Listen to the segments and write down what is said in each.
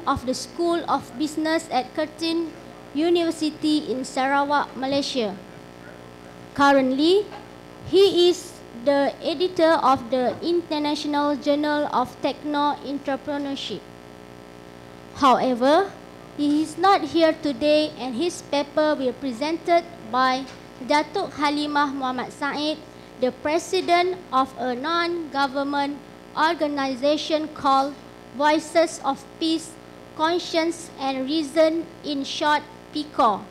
of the School of Business at Curtin University in Sarawak, Malaysia. Currently, he is the editor of the International Journal of Techno-Entrepreneurship. However, he is not here today, and his paper will be presented by Datuk Halimah Muhammad Said, the president of a non-government organization called Voices of Peace, Conscience and Reason, in short, PCOR.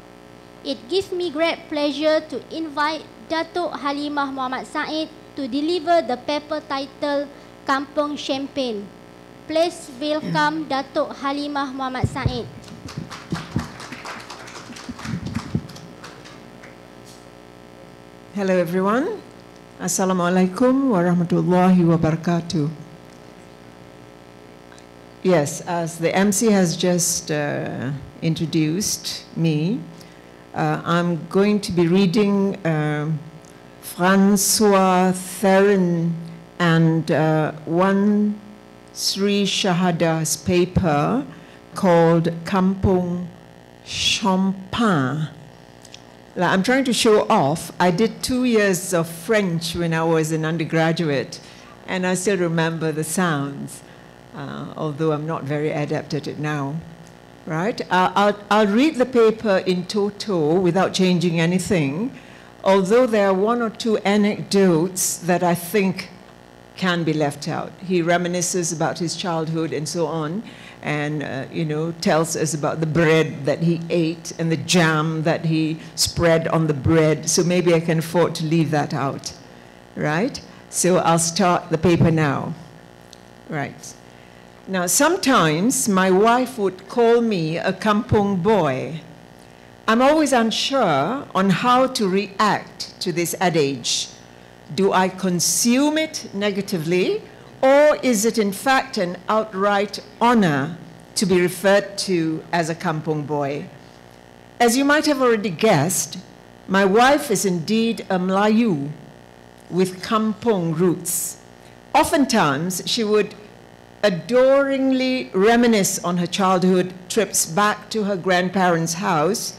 It gives me great pleasure to invite Datuk Halimah Muhammad Said to deliver the paper titled Kampung Champagne. Please welcome Datuk Halimah Muhammad Said. Hello everyone. Assalamualaikum warahmatullahi wabarakatuh. Yes, as the MC has just introduced me, I'm going to be reading Francois Theron and one Sri Shahada's paper called Kampung Champagne. I'm trying to show off. I did 2 years of French when I was an undergraduate, and I still remember the sounds, although I'm not very adept at it now. Right? I'll read the paper in toto without changing anything, although there are 1 or 2 anecdotes that I think can be left out. He reminisces about his childhood and so on, and tells us about the bread that he ate and the jam that he spread on the bread. So maybe I can afford to leave that out, right? So I'll start the paper now. Right. Now, sometimes my wife would call me a kampung boy. I'm always unsure on how to react to this adage. Do I consume it negatively, or is it in fact an outright honor to be referred to as a kampung boy? As you might have already guessed, my wife is indeed a Melayu with kampung roots. Oftentimes, she would adoringly reminisce on her childhood trips back to her grandparents' house,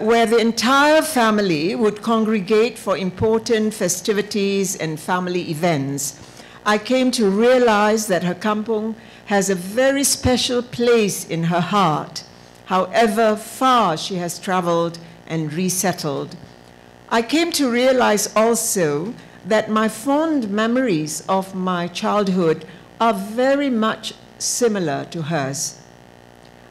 where the entire family would congregate for important festivities and family events. I came to realize that her kampung has a very special place in her heart, however far she has traveled and resettled. I came to realize also that my fond memories of my childhood are very much similar to hers.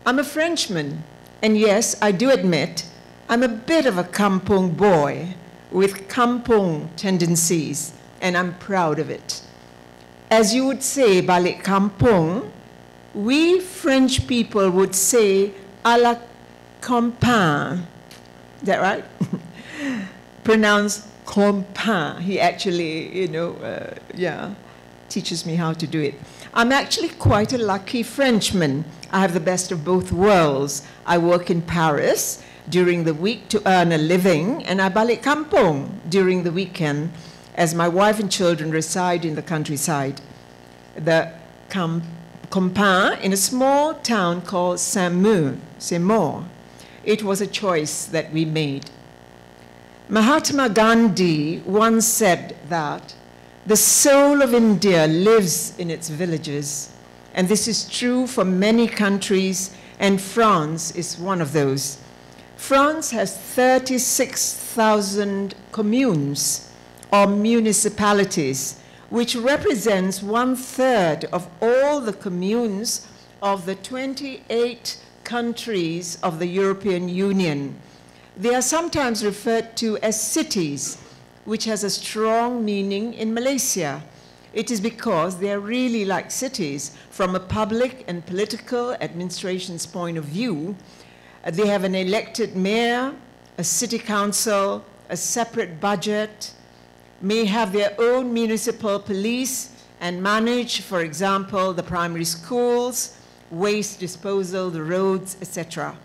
I'm a Frenchman, and yes, I do admit, I'm a bit of a kampung boy with kampung tendencies, and I'm proud of it. As you would say, balik kampung, we French people would say, à la campagne. Is that right? Pronounced campagne. He actually, teaches me how to do it. I'm actually quite a lucky Frenchman. I have the best of both worlds. I work in Paris during the week to earn a living, and I balik kampung during the weekend, as my wife and children reside in the countryside. The campagne in a small town called Saint-Maur. It was a choice that we made. Mahatma Gandhi once said that the soul of India lives in its villages, and this is true for many countries, and France is one of those. France has 36,000 communes, or municipalities, which represents 1/3 of all the communes of the 28 countries of the European Union. They are sometimes referred to as cities, which has a strong meaning in Malaysia. It is because they are really like cities from a public and political administration's point of view. They have an elected mayor, a city council, a separate budget, may have their own municipal police and manage, for example, the primary schools, waste disposal, the roads, etc.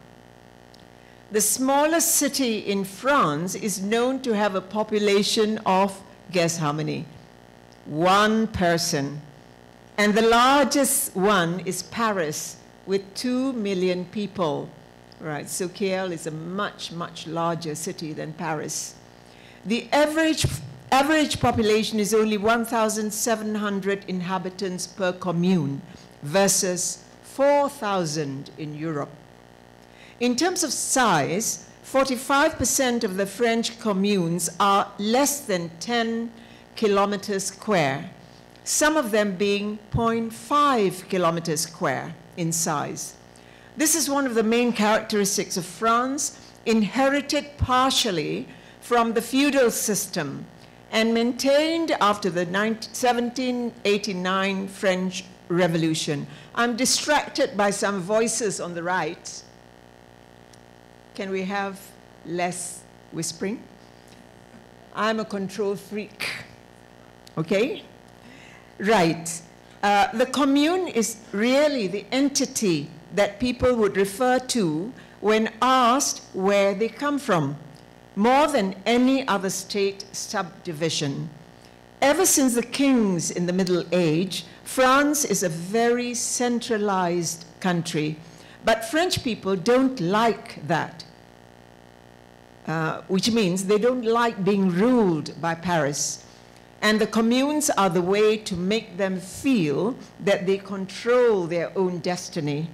The smallest city in France is known to have a population of, guess how many? 1 person. And the largest one is Paris, with 2 million people, right? So KL is a much, much larger city than Paris. The average population is only 1,700 inhabitants per commune versus 4,000 in Europe. In terms of size, 45% of the French communes are less than 10 kilometers square, some of them being 0.5 kilometers square in size. This is one of the main characteristics of France, inherited partially from the feudal system and maintained after the 1789 French Revolution. I'm distracted by some voices on the right. Can we have less whispering? I'm a control freak, okay? Right. The commune is really the entity that people would refer to when asked where they come from, more than any other state subdivision. Ever since the kings in the Middle Age, France is a very centralized country, but French people don't like that, which means they don't like being ruled by Paris. And the communes are the way to make them feel that they control their own destiny.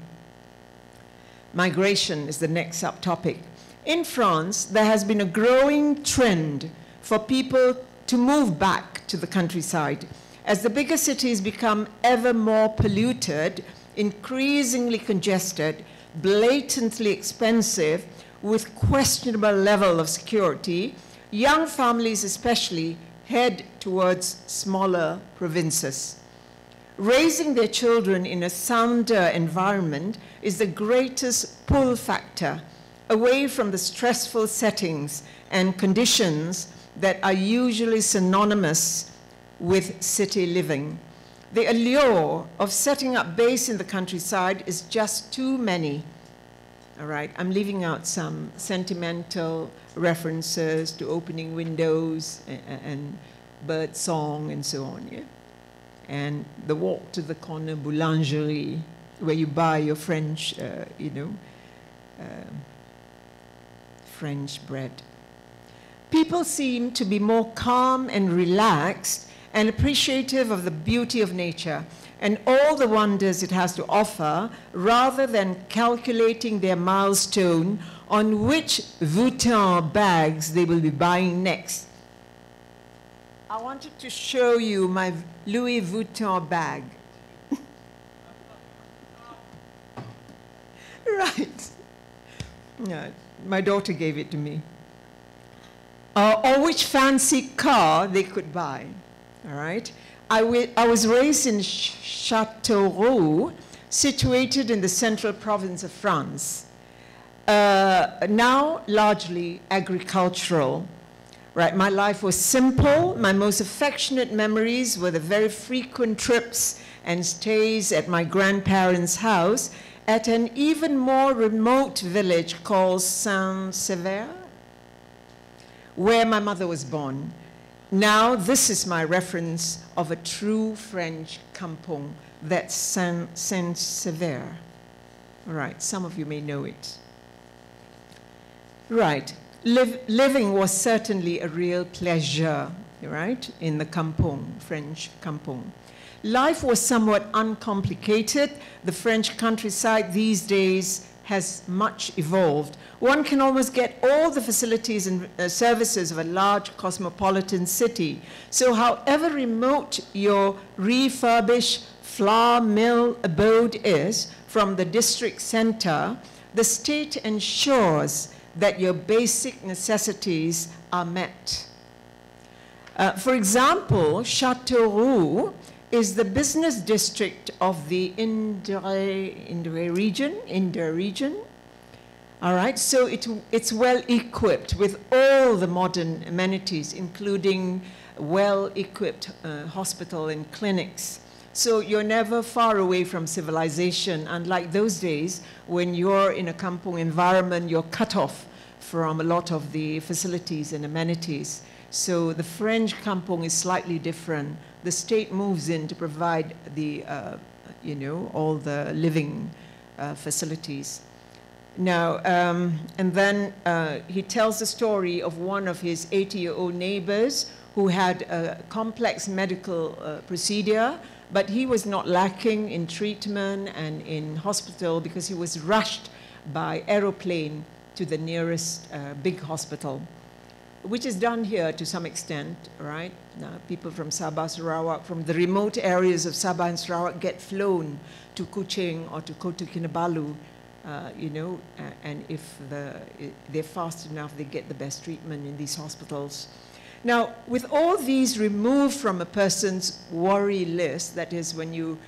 Migration is the next subtopic. In France, there has been a growing trend for people to move back to the countryside. As the bigger cities become ever more polluted, increasingly congested, blatantly expensive, with questionable level of security, young families especially head towards smaller provinces. Raising their children in a sounder environment is the greatest pull factor away from the stressful settings and conditions that are usually synonymous with city living. The allure of setting up base in the countryside is just too many. All right, I'm leaving out some sentimental references to opening windows and bird song and so on, yeah? And the walk to the corner boulangerie, where you buy your French, French bread. People seem to be more calm and relaxed and appreciative of the beauty of nature and all the wonders it has to offer, rather than calculating their milestone on which Vuitton bags they will be buying next. I wanted to show you my Louis Vuitton bag. Right. Yeah, my daughter gave it to me. Or which fancy car they could buy, all right? I was raised in Châteauroux, situated in the central province of France, now largely agricultural. Right, my life was simple. My most affectionate memories were the very frequent trips and stays at my grandparents' house at an even more remote village called Saint-Sever, where my mother was born. Now, this is my reference of a true French kampung, that's Saint-Sever. Right, some of you may know it. Right, living was certainly a real pleasure, right, in the kampung, French kampung. Life was somewhat uncomplicated. The French countryside these days has much evolved. One can almost get all the facilities and services of a large cosmopolitan city. So however remote your refurbished flour mill abode is from the district center, the state ensures that your basic necessities are met. For example, Châteauroux is the business district of the Indre region. All right, so it's well equipped with all the modern amenities, including well-equipped hospital and clinics. So you're never far away from civilization, unlike those days when you're in a kampung environment, you're cut off from a lot of the facilities and amenities. So the French kampung is slightly different. The state moves in to provide the, all the living facilities. Now, and then he tells the story of one of his 80-year-old neighbors who had a complex medical procedure, but he was not lacking in treatment and in hospital because he was rushed by aeroplane to the nearest big hospital, which is done here to some extent, right? Now, people from Sabah, Sarawak, from the remote areas of Sabah and Sarawak get flown to Kuching or to Kota Kinabalu, you know, and if they're fast enough, they get the best treatment in these hospitals. Now, with all these removed from a person's worry list, that is when you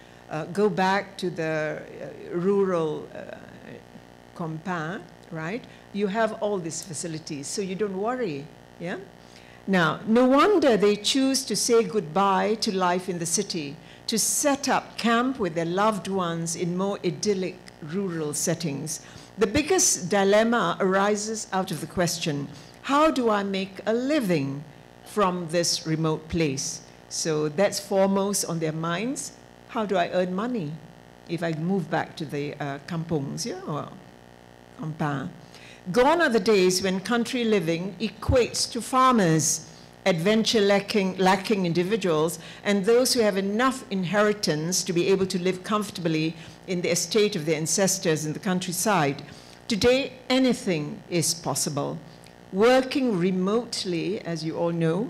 go back to the rural campaign, right, you have all these facilities, so you don't worry, yeah? Now, no wonder they choose to say goodbye to life in the city, to set up camp with their loved ones in more idyllic rural settings. The biggest dilemma arises out of the question, how do I make a living from this remote place? So that's foremost on their minds. How do I earn money if I move back to the kampungs, yeah, or kampung? Gone are the days when country living equates to farmers, adventure-lacking individuals, and those who have enough inheritance to be able to live comfortably in the estate of their ancestors in the countryside. Today, anything is possible. Working remotely, as you all know,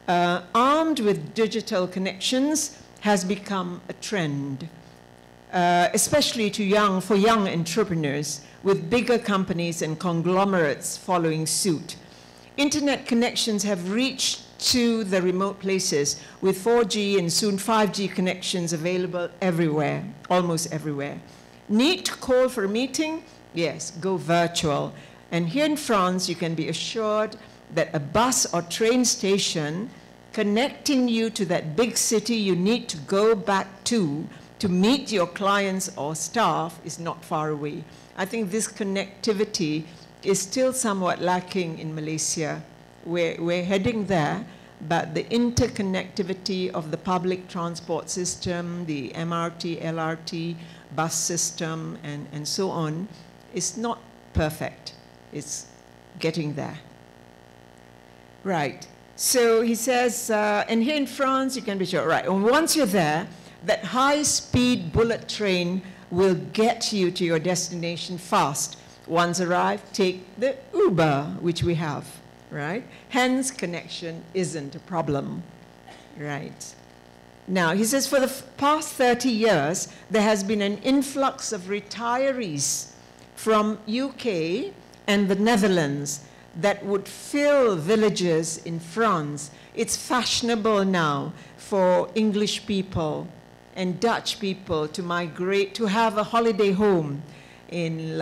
armed with digital connections, has become a trend, especially for young entrepreneurs, with bigger companies and conglomerates following suit. Internet connections have reached to the remote places with 4G and soon 5G connections available everywhere, almost everywhere. Need to call for a meeting? Yes, go virtual. And here in France, you can be assured that a bus or train station connecting you to that big city you need to go back to meet your clients or staff is not far away. I think this connectivity is still somewhat lacking in Malaysia. We're heading there, but the interconnectivity of the public transport system, the MRT, LRT, bus system, and so on, is not perfect. It's getting there. Right. So he says, and here in France, you can be sure, right, and once you're there, that high-speed bullet train will get you to your destination fast. Once arrived, take the Uber, which we have, right? Hence, connection isn't a problem, right? Now, he says, for the past 30 years, there has been an influx of retirees from UK and the Netherlands that would fill villages in France. It's fashionable now for English people and Dutch people to migrate, to have a holiday home in,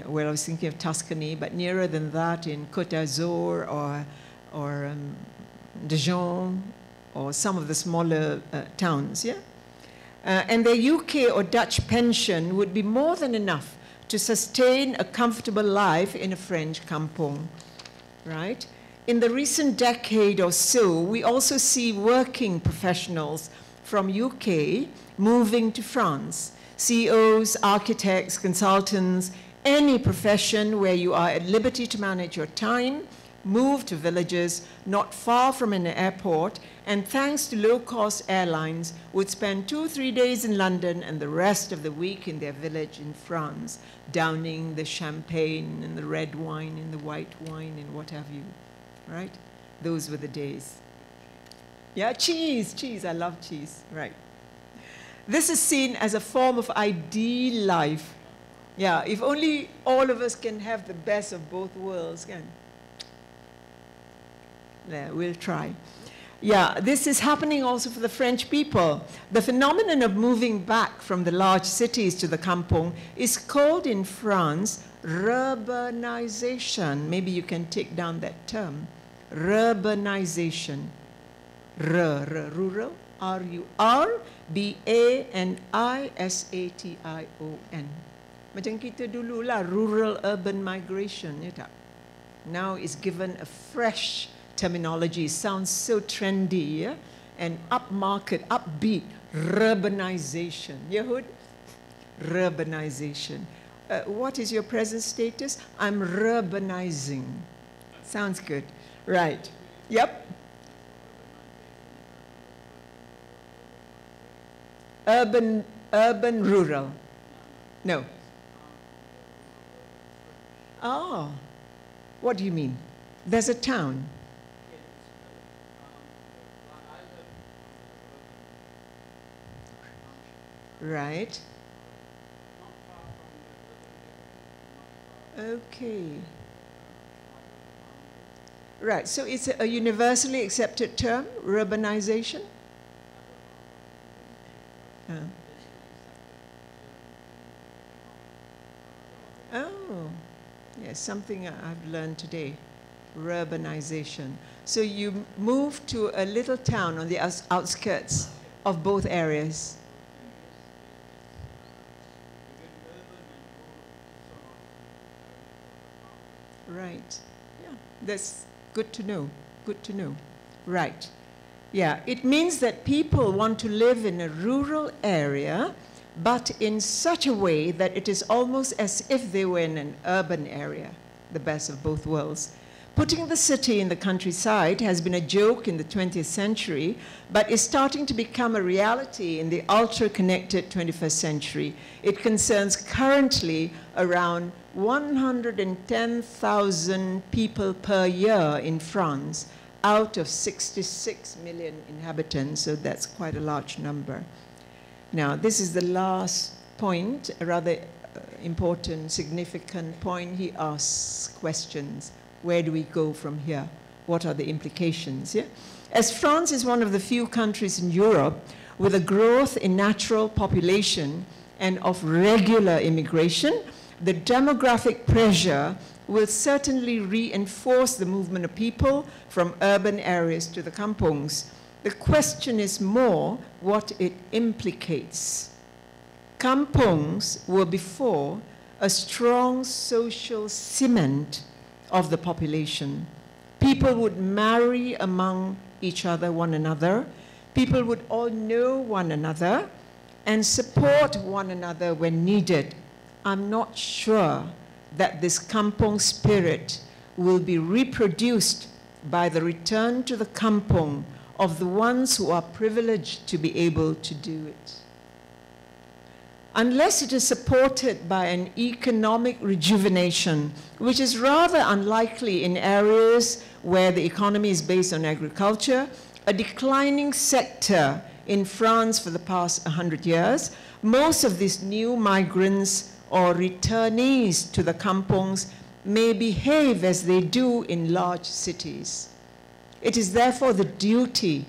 well, I was thinking of Tuscany, but nearer than that in Côte d'Azur or Dijon or some of the smaller towns, yeah? And their UK or Dutch pension would be more than enough to sustain a comfortable life in a French kampung, right? In the recent decade or so, we also see working professionals from UK moving to France. CEOs, architects, consultants, any profession where you are at liberty to manage your time, move to villages not far from an airport, and thanks to low-cost airlines, would spend 2-3 days in London and the rest of the week in their village in France, downing the champagne and the red wine and the white wine and what have you, right? Those were the days. Yeah, cheese, I love cheese, right. This is seen as a form of ideal life. Yeah, if only all of us can have the best of both worlds, can. Yeah, we'll try. Yeah, this is happening also for the French people. The phenomenon of moving back from the large cities to the kampung is called in France urbanization. Maybe you can take down that term. Urbanization. Rural, R-U-R-B-A-N-I-S-A-T-I-O-N. Macam kita dulu lah, rural urban migration, ya tak? Now it's given a fresh terminology. Sounds so trendy, yeah? And upmarket, upbeat, urbanization. Yeah, Hood? Urbanization. What is your present status? I'm urbanizing. Sounds good. Right. Yep. Urban, rural. No. Oh, what do you mean? There's a town. Right. Okay. Right, so it's a universally accepted term, urbanization? Oh, yes, something I've learned today, urbanization. So you moved to a little town on the outskirts of both areas. Right, yeah, that's good to know, good to know. Right, yeah, it means that people want to live in a rural area, but in such a way that it is almost as if they were in an urban area, the best of both worlds. Putting the city in the countryside has been a joke in the 20th century, but is starting to become a reality in the ultra-connected 21st century. It concerns currently around 110,000 people per year in France, out of 66 million inhabitants, so that's quite a large number. Now, this is the last point, a rather important, significant point. He asks questions. Where do we go from here? What are the implications? Yeah? As France is one of the few countries in Europe with a growth in natural population and of regular immigration, the demographic pressure will certainly reinforce the movement of people from urban areas to the kampungs. The question is more what it implicates. Kampungs were before a strong social cement of the population. People would marry among each other, one another. People would all know one another and support one another when needed. I'm not sure that this kampung spirit will be reproduced by the return to the kampung of the ones who are privileged to be able to do it. Unless it is supported by an economic rejuvenation, which is rather unlikely in areas where the economy is based on agriculture, a declining sector in France for the past 100 years, most of these new migrants or returnees to the kampungs may behave as they do in large cities. It is therefore the duty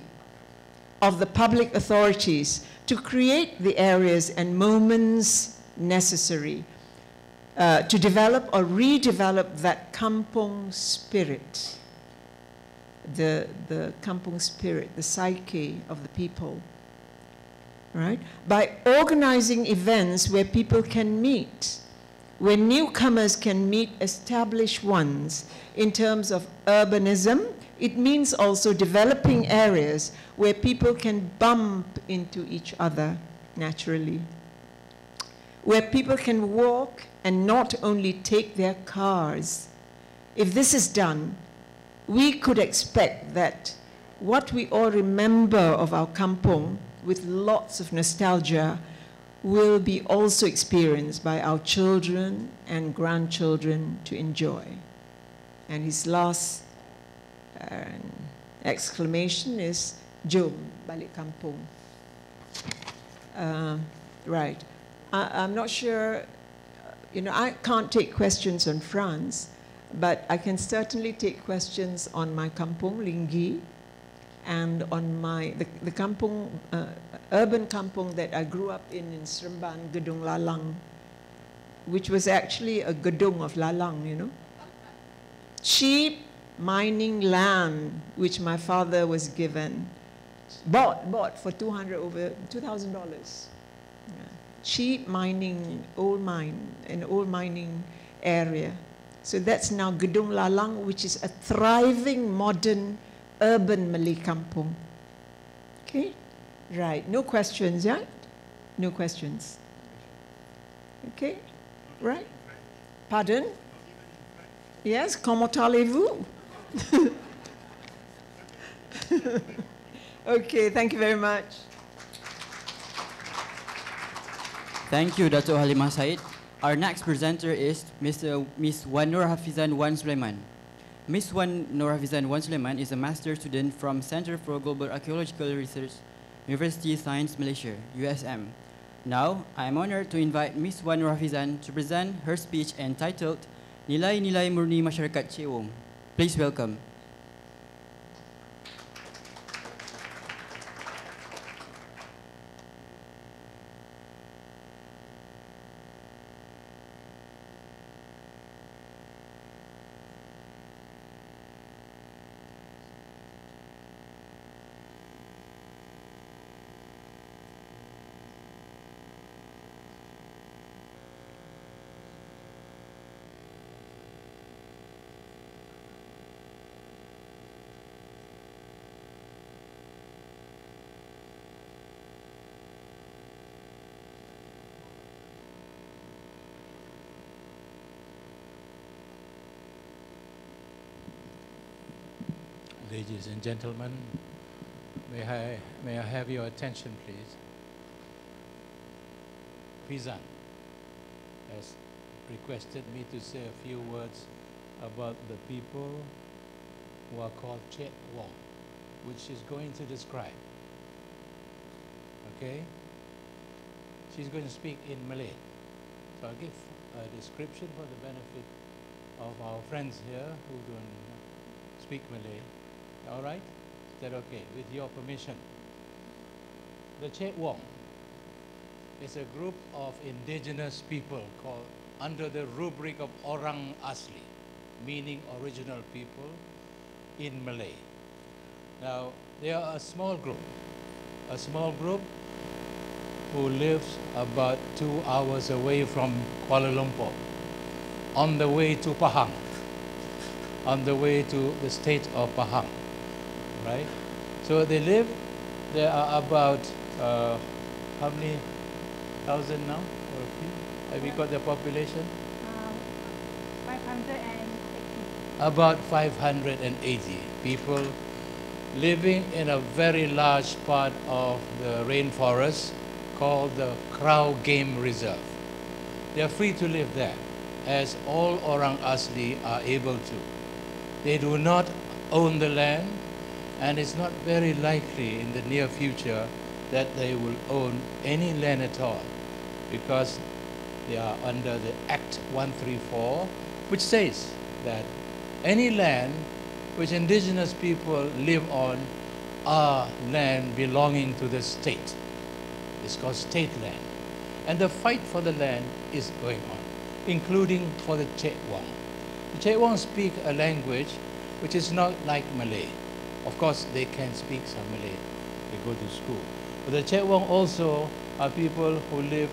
of the public authorities to create the areas and moments necessary to develop or redevelop that kampung spirit, the kampung spirit, the psyche of the people, right? By organizing events where people can meet, where newcomers can meet established ones in terms of urbanism. It means also developing areas where people can bump into each other naturally, where people can walk and not only take their cars. If this is done, we could expect that what we all remember of our kampung with lots of nostalgia will be also experienced by our children and grandchildren to enjoy. And his last exclamation is, Jom balik kampung. Right. I'm not sure, you know, I can't take questions on France, but I can certainly take questions on my kampung, Linggi, and on the kampung, urban kampung that I grew up in Seremban, Gedung Lalang, which was actually a gedung of Lalang, you know. Cheap mining land, which my father was given, bought for over $2,000. Yeah. Cheap mining, an old mining area. So that's now Gedung Lalang, which is a thriving, modern, urban Malay kampung. Okay? Right. No questions, yeah? No questions. Okay, right? Pardon? Yes, comment allez-vous? Okay, thank you very much. Thank you, Dato' Halimah Said. Our next presenter is Miss Wan Nur Hafizan Wan Sulaiman. Miss Wan Nur Hafizan Wan Sulaiman is a master's student from Center for Global Archaeological Research, Universiti Sains, Malaysia, USM. Now, I am honored to invite Miss Wan Nur Hafizan to present her speech entitled Nilai-Nilai Murni Masyarakat Cik Wong. Please welcome. Ladies and gentlemen, may I have your attention, please? Mizan has requested me to say a few words about the people who are called Cik Wong, which she's going to describe. Okay? She's going to speak in Malay. So I'll give a description for the benefit of our friends here who don't speak Malay. All right? Is that okay? With your permission. The Cik Wong is a group of indigenous people called under the rubric of Orang Asli, meaning original people in Malay. Now, they are a small group who lives about 2 hours away from Kuala Lumpur, on the way to Pahang, on the way to the state of Pahang. Right? So there are about, how many thousand now? Have we got the population? 580. About 580 people living in a very large part of the rainforest called the Crow Game Reserve. They are free to live there, as all Orang Asli are able to. They do not own the land, and it's not very likely in the near future that they will own any land at all, because they are under the Act 134, which says that any land which indigenous people live on are land belonging to the state. It's called state land. And the fight for the land is going on, including for the Cik Wong. The Cik Wong speak a language which is not like Malay. Of course, they can speak some Malay. They go to school. But the Cik Wong also are people who live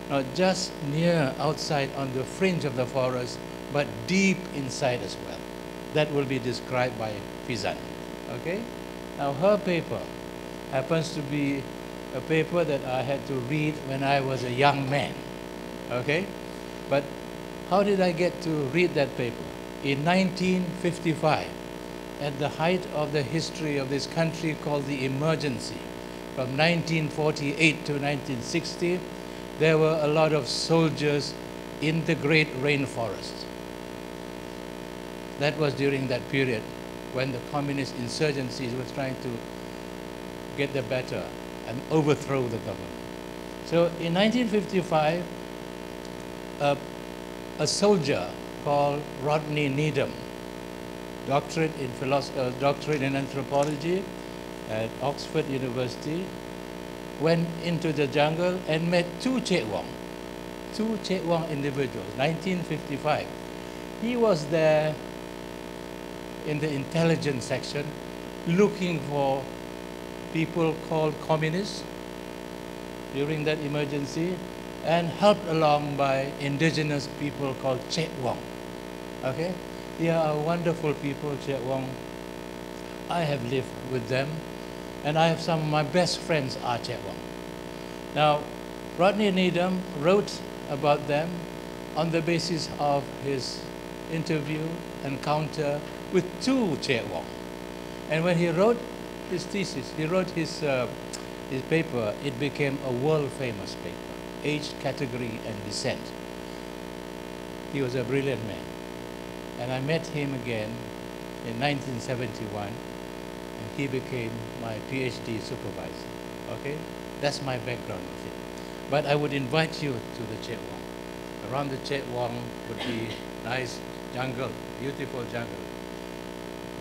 not just near outside on the fringe of the forest, but deep inside as well. That will be described by Mizan. Okay? Now, her paper happens to be a paper that I had to read when I was a young man. Okay? But how did I get to read that paper? In 1955, at the height of the history of this country called the emergency, from 1948 to 1960, there were a lot of soldiers in the great rainforest. That was during that period when the communist insurgencies were trying to get the better and overthrow the government. So in 1955, a soldier called Rodney Needham, doctorate in anthropology at Oxford University, went into the jungle and met two Cik Wong individuals, 1955. He was there in the intelligence section looking for people called communists during that emergency, and helped along by indigenous people called Cik Wong. Okay? They are wonderful people, Cik Wong. I have lived with them, and I have some of my best friends are Cik Wong. Now, Rodney Needham wrote about them on the basis of his interview, encounter with two Cik Wong. And when he wrote his thesis, he wrote his paper, it became a world-famous paper, Age, Category and Descent. He was a brilliant man. And I met him again in 1971, and he became my PhD supervisor. Okay? That's my background with him. But I would invite you to the Cik Wong. Around the Cik Wong would be nice jungle, beautiful jungle.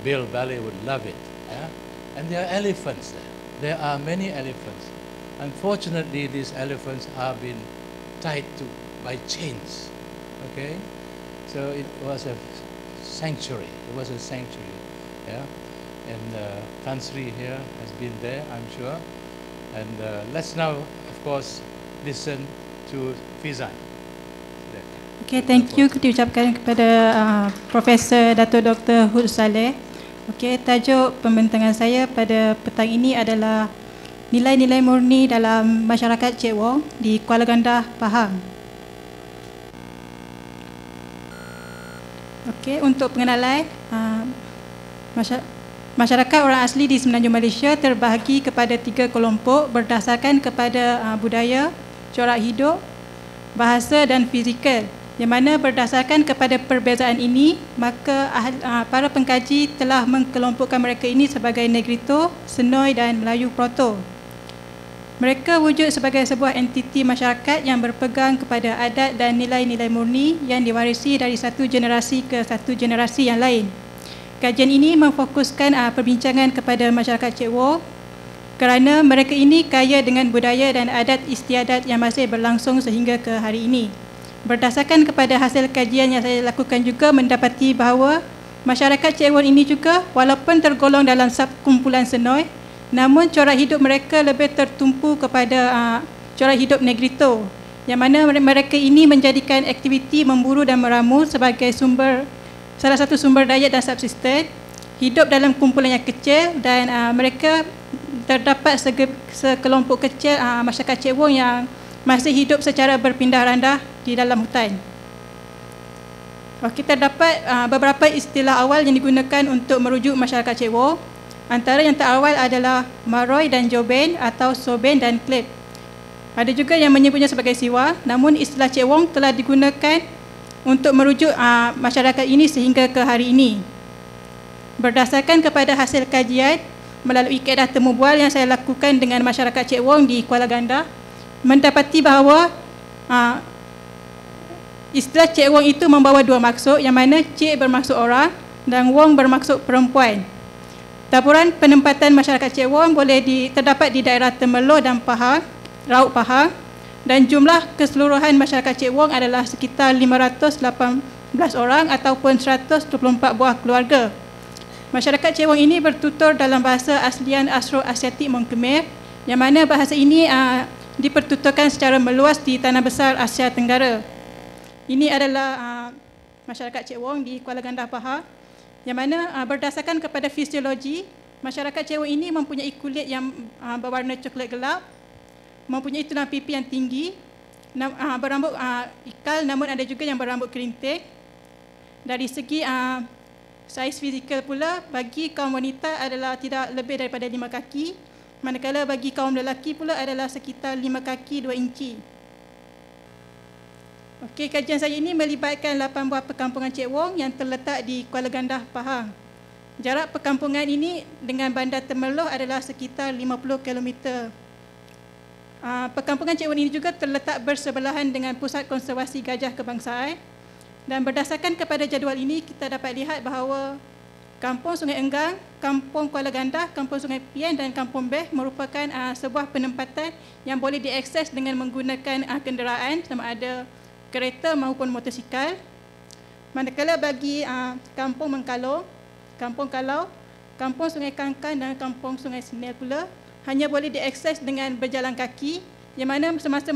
Bill Valley would love it. Yeah? And there are elephants there. There are many elephants. Unfortunately, these elephants have been tied to by chains. Okay? So it was a sanctuary. It was a sanctuary. Yeah? And Tan Sri here has been there, I'm sure. And let's now, of course, listen to Fizan. Okay, thank you diucapkan kepada Profesor Dato' Dr. Hud Saleh. Okay, tajuk pembentangan saya pada petang ini adalah nilai-nilai murni dalam masyarakat Cik Wong di Kuala Gandah, Pahang. Okay, untuk pengenalan, masyarakat orang asli di Semenanjung Malaysia terbahagi kepada 3 kelompok berdasarkan kepada budaya, corak hidup, bahasa dan fizikal. Yang mana berdasarkan kepada perbezaan ini, maka para pengkaji telah mengkelompokkan mereka ini sebagai Negrito, Senoi dan Melayu Proto. Mereka wujud sebagai sebuah entiti masyarakat yang berpegang kepada adat dan nilai-nilai murni yang diwarisi dari satu generasi ke satu generasi yang lain. Kajian ini memfokuskan perbincangan kepada masyarakat Cik Wong kerana mereka ini kaya dengan budaya dan adat istiadat yang masih berlangsung sehingga ke hari ini. Berdasarkan kepada hasil kajian yang saya lakukan juga mendapati bahawa masyarakat Cik Wong ini juga walaupun tergolong dalam subkumpulan Senoi, namun corak hidup mereka lebih tertumpu kepada corak hidup Negrito, yang mana mereka ini menjadikan aktiviti memburu dan meramu sebagai salah satu sumber daya dan subsisten, hidup dalam kumpulan yang kecil dan mereka terdapat sekelompok kecil masyarakat Cik Wong yang masih hidup secara berpindah randah di dalam hutan. Okey, terdapat beberapa istilah awal yang digunakan untuk merujuk masyarakat Cik Wong. Antara yang terawal adalah Maroy dan Joben atau Soben dan Klip. Ada juga yang menyebutnya sebagai Siwa, namun istilah Cik Wong telah digunakan untuk merujuk masyarakat ini sehingga ke hari ini. Berdasarkan kepada hasil kajian melalui kaedah temu bual yang saya lakukan dengan masyarakat Cik Wong di Kuala Gandah, mendapati bahawa istilah Cik Wong itu membawa dua maksud, yang mana Cik bermaksud orang dan Wong bermaksud perempuan. Taburan penempatan masyarakat Cik Wong boleh terdapat di daerah Temerloh dan Pahang, Rauk Pahang, dan jumlah keseluruhan masyarakat Cik Wong adalah sekitar 518 orang ataupun 124 buah keluarga. Masyarakat Cik Wong ini bertutur dalam bahasa aslian Afro-Asiatik Mong-Khmer, yang mana bahasa ini dipertuturkan secara meluas di tanah besar Asia Tenggara. Ini adalah masyarakat Cik Wong di Kuala Gandah, Pahang, yang mana berdasarkan kepada fisiologi, masyarakat Cik Wong ini mempunyai kulit yang berwarna coklat gelap, mempunyai tulang pipi yang tinggi, berambut ikal, namun ada juga yang berambut kerinting. Dari segi saiz fizikal pula, bagi kaum wanita adalah tidak lebih daripada 5 kaki, manakala bagi kaum lelaki pula adalah sekitar 5 kaki 2 inci. Okey, kajian saya ini melibatkan 8 buah perkampungan Cik Wong yang terletak di Kuala Gandah, Pahang. Jarak perkampungan ini dengan bandar Temerloh adalah sekitar 50 km. Perkampungan Cik Wong ini juga terletak bersebelahan dengan Pusat Konservasi Gajah Kebangsaan. Dan berdasarkan kepada jadual ini, kita dapat lihat bahawa Kampung Sungai Enggang, Kampung Kuala Gandah, Kampung Sungai Pian dan Kampung Beh merupakan sebuah penempatan yang boleh diakses dengan menggunakan kenderaan sama ada kereta maupun motosikal. Manakala bagi Kampung Mengkalong, Kampung Kalau, Kampung Sungai Kangkan dan Kampung Sungai Senil pula hanya boleh diakses dengan berjalan kaki, yang mana semasa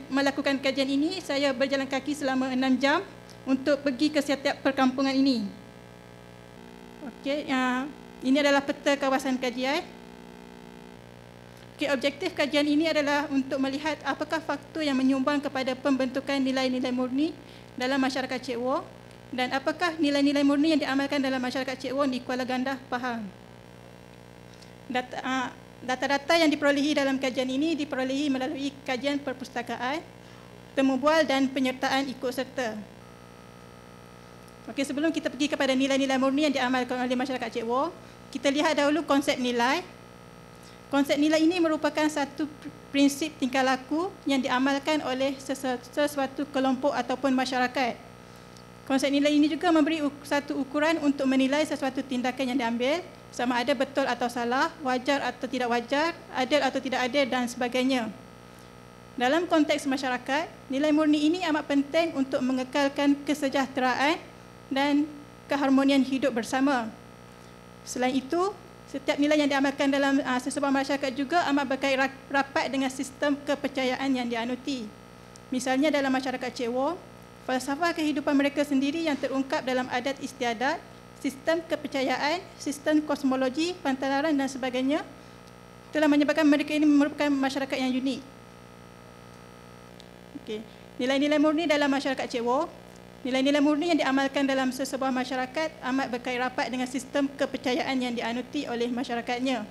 melakukan kajian ini, saya berjalan kaki selama 6 jam untuk pergi ke setiap perkampungan ini. Okey, ini adalah peta kawasan kajian. Okey, objektif kajian ini adalah untuk melihat apakah faktor yang menyumbang kepada pembentukan nilai-nilai murni dalam masyarakat Cik Wo dan apakah nilai-nilai murni yang diamalkan dalam masyarakat Cik Wo di Kuala Gandah, Pahang. Data-data yang diperolehi dalam kajian ini diperolehi melalui kajian perpustakaan, temu bual dan penyertaan ikut serta. Okey, sebelum kita pergi kepada nilai-nilai murni yang diamalkan oleh masyarakat Cik Wo, kita lihat dahulu konsep nilai. Konsep nilai ini merupakan satu prinsip tingkah laku yang diamalkan oleh sesuatu kelompok ataupun masyarakat. Konsep nilai ini juga memberi satu ukuran untuk menilai sesuatu tindakan yang diambil, sama ada betul atau salah, wajar atau tidak wajar, adil atau tidak adil dan sebagainya. Dalam konteks masyarakat, nilai murni ini amat penting untuk mengekalkan kesejahteraan dan keharmonian hidup bersama. Selain itu, setiap nilai yang diamalkan dalam sesebuah masyarakat juga amat berkait rapat dengan sistem kepercayaan yang dianuti. Misalnya dalam masyarakat Cik Wo, falsafah kehidupan mereka sendiri yang terungkap dalam adat istiadat, sistem kepercayaan, sistem kosmologi, pantalaran dan sebagainya telah menyebabkan mereka ini merupakan masyarakat yang unik. Okey, nilai-nilai murni dalam masyarakat Cik Wo. Nilai-nilai murni yang diamalkan dalam sesebuah masyarakat amat berkait rapat dengan sistem kepercayaan yang dianuti oleh masyarakatnya.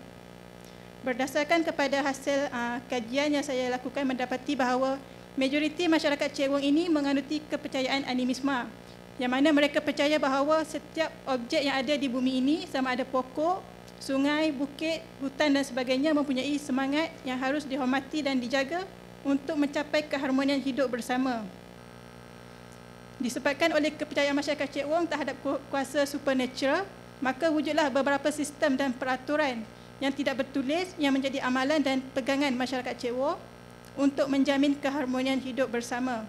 Berdasarkan kepada hasil kajian yang saya lakukan, mendapati bahawa majoriti masyarakat Cik Wo ini menganuti kepercayaan animisme, yang mana mereka percaya bahawa setiap objek yang ada di bumi ini, sama ada pokok, sungai, bukit, hutan dan sebagainya, mempunyai semangat yang harus dihormati dan dijaga untuk mencapai keharmonian hidup bersama. Disebabkan oleh kepercayaan masyarakat Cik Wo terhadap kuasa supernatural, maka wujudlah beberapa sistem dan peraturan yang tidak bertulis yang menjadi amalan dan pegangan masyarakat Cik Wo untuk menjamin keharmonian hidup bersama.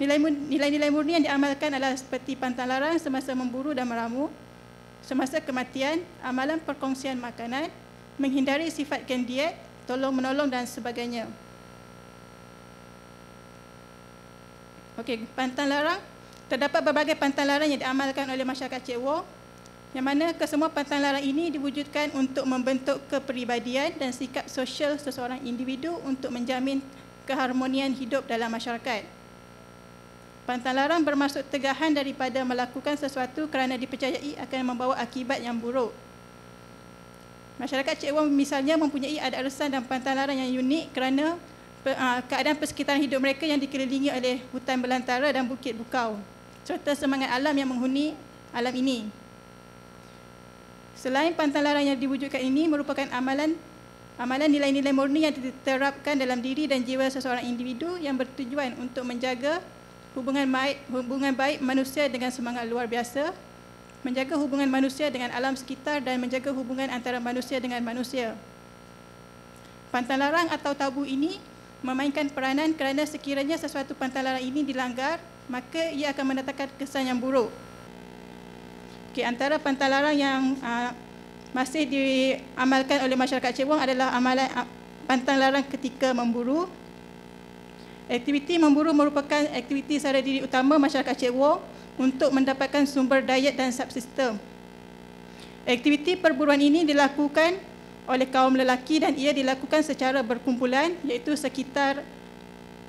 Nilai-nilai murni yang diamalkan adalah seperti pantang larang semasa memburu dan meramu, semasa kematian, amalan perkongsian makanan, menghindari sifat gendiat, tolong-menolong dan sebagainya. Okey, pantang larang. Terdapat berbagai pantang larang yang diamalkan oleh masyarakat Cik Wo, yang mana kesemua pantang larang ini diwujudkan untuk membentuk kepribadian dan sikap sosial seseorang individu untuk menjamin keharmonian hidup dalam masyarakat. Pantang larang bermaksud tegahan daripada melakukan sesuatu kerana dipercayai akan membawa akibat yang buruk. Masyarakat Cik Wo misalnya mempunyai adat resan dan pantang larang yang unik kerana keadaan persekitaran hidup mereka yang dikelilingi oleh hutan belantara dan bukit bukau, serta semangat alam yang menghuni alam ini. Selain pantang larang yang diwujudkan ini merupakan amalan nilai-nilai murni yang diterapkan dalam diri dan jiwa seseorang individu yang bertujuan untuk menjaga hubungan baik manusia dengan semangat luar biasa, menjaga hubungan manusia dengan alam sekitar dan menjaga hubungan antara manusia dengan manusia. Pantang larang atau tabu ini memainkan peranan kerana sekiranya sesuatu pantang larang ini dilanggar, maka ia akan mendatangkan kesan yang buruk. Okey, antara pantang larang yang masih diamalkan oleh masyarakat Cik Wo adalah amalan pantang larang ketika memburu. Aktiviti memburu merupakan aktiviti sara diri utama masyarakat Cik Wo untuk mendapatkan sumber diet dan subsistem. Aktiviti perburuan ini dilakukan oleh kaum lelaki dan ia dilakukan secara berkumpulan, iaitu sekitar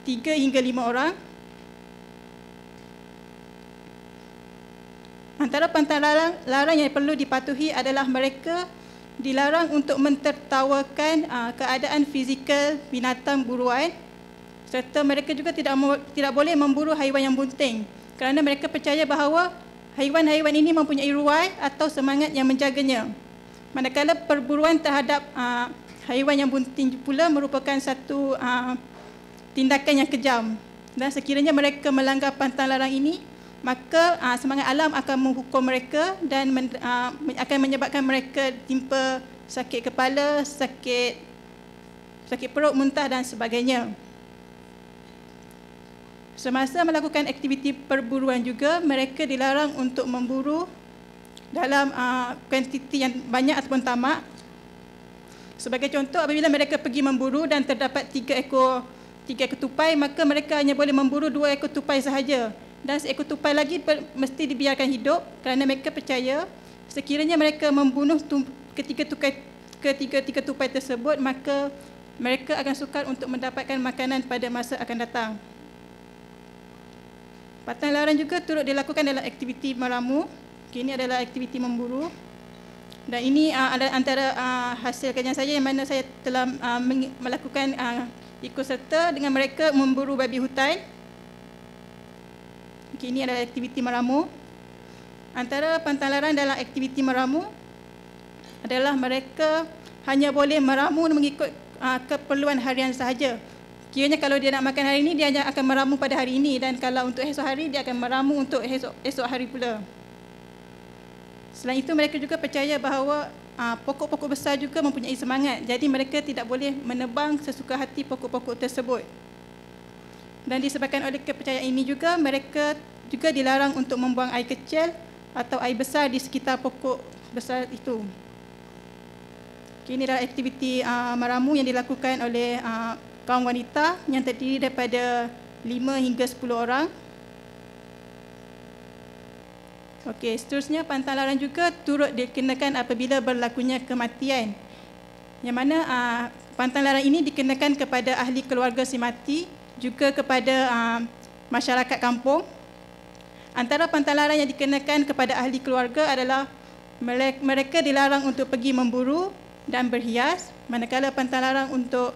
3 hingga 5 orang. Antara pantang larang yang perlu dipatuhi adalah mereka dilarang untuk mentertawakan keadaan fizikal binatang buruan, serta mereka juga tidak boleh memburu haiwan yang bunting kerana mereka percaya bahawa haiwan-haiwan ini mempunyai ruai atau semangat yang menjaganya. Manakala perburuan terhadap haiwan yang bunting pula merupakan satu tindakan yang kejam, dan sekiranya mereka melanggar pantang larang ini, maka semangat alam akan menghukum mereka dan akan menyebabkan mereka timpa sakit kepala, sakit perut, muntah dan sebagainya. Semasa melakukan aktiviti perburuan juga, mereka dilarang untuk memburu dalam kuantiti yang banyak ataupun tamak. Sebagai contoh, apabila mereka pergi memburu dan terdapat 3 ekor tupai, maka mereka hanya boleh memburu 2 ekor tupai sahaja, dan seekor tupai lagi mesti dibiarkan hidup kerana mereka percaya sekiranya mereka membunuh ketiga tupai tersebut, maka mereka akan sukar untuk mendapatkan makanan pada masa akan datang. Pantang larang juga turut dilakukan dalam aktiviti meramu. Ini adalah aktiviti memburu. Dan ini adalah antara hasil kajian saya yang mana saya telah melakukan ikut serta dengan mereka memburu babi hutan. Ini adalah aktiviti meramu. Antara pantang larang dalam aktiviti meramu adalah mereka hanya boleh meramu mengikut keperluan harian sahaja. Kiranya kalau dia nak makan hari ini, dia hanya akan meramu pada hari ini, dan kalau untuk esok hari, dia akan meramu untuk esok hari pula. Selain itu, mereka juga percaya bahawa pokok-pokok besar juga mempunyai semangat. Jadi mereka tidak boleh menebang sesuka hati pokok-pokok tersebut. Dan disebabkan oleh kepercayaan ini juga, mereka juga dilarang untuk membuang air kecil atau air besar di sekitar pokok besar itu. Ini adalah aktiviti meramu yang dilakukan oleh kaum wanita yang terdiri daripada 5 hingga 10 orang. Okey, seterusnya pantang larang juga turut dikenakan apabila berlakunya kematian. Yang mana pantang larang ini dikenakan kepada ahli keluarga si mati, juga kepada masyarakat kampung. Antara pantang larang yang dikenakan kepada ahli keluarga adalah mereka dilarang untuk pergi memburu dan berhias, manakala pantang larang untuk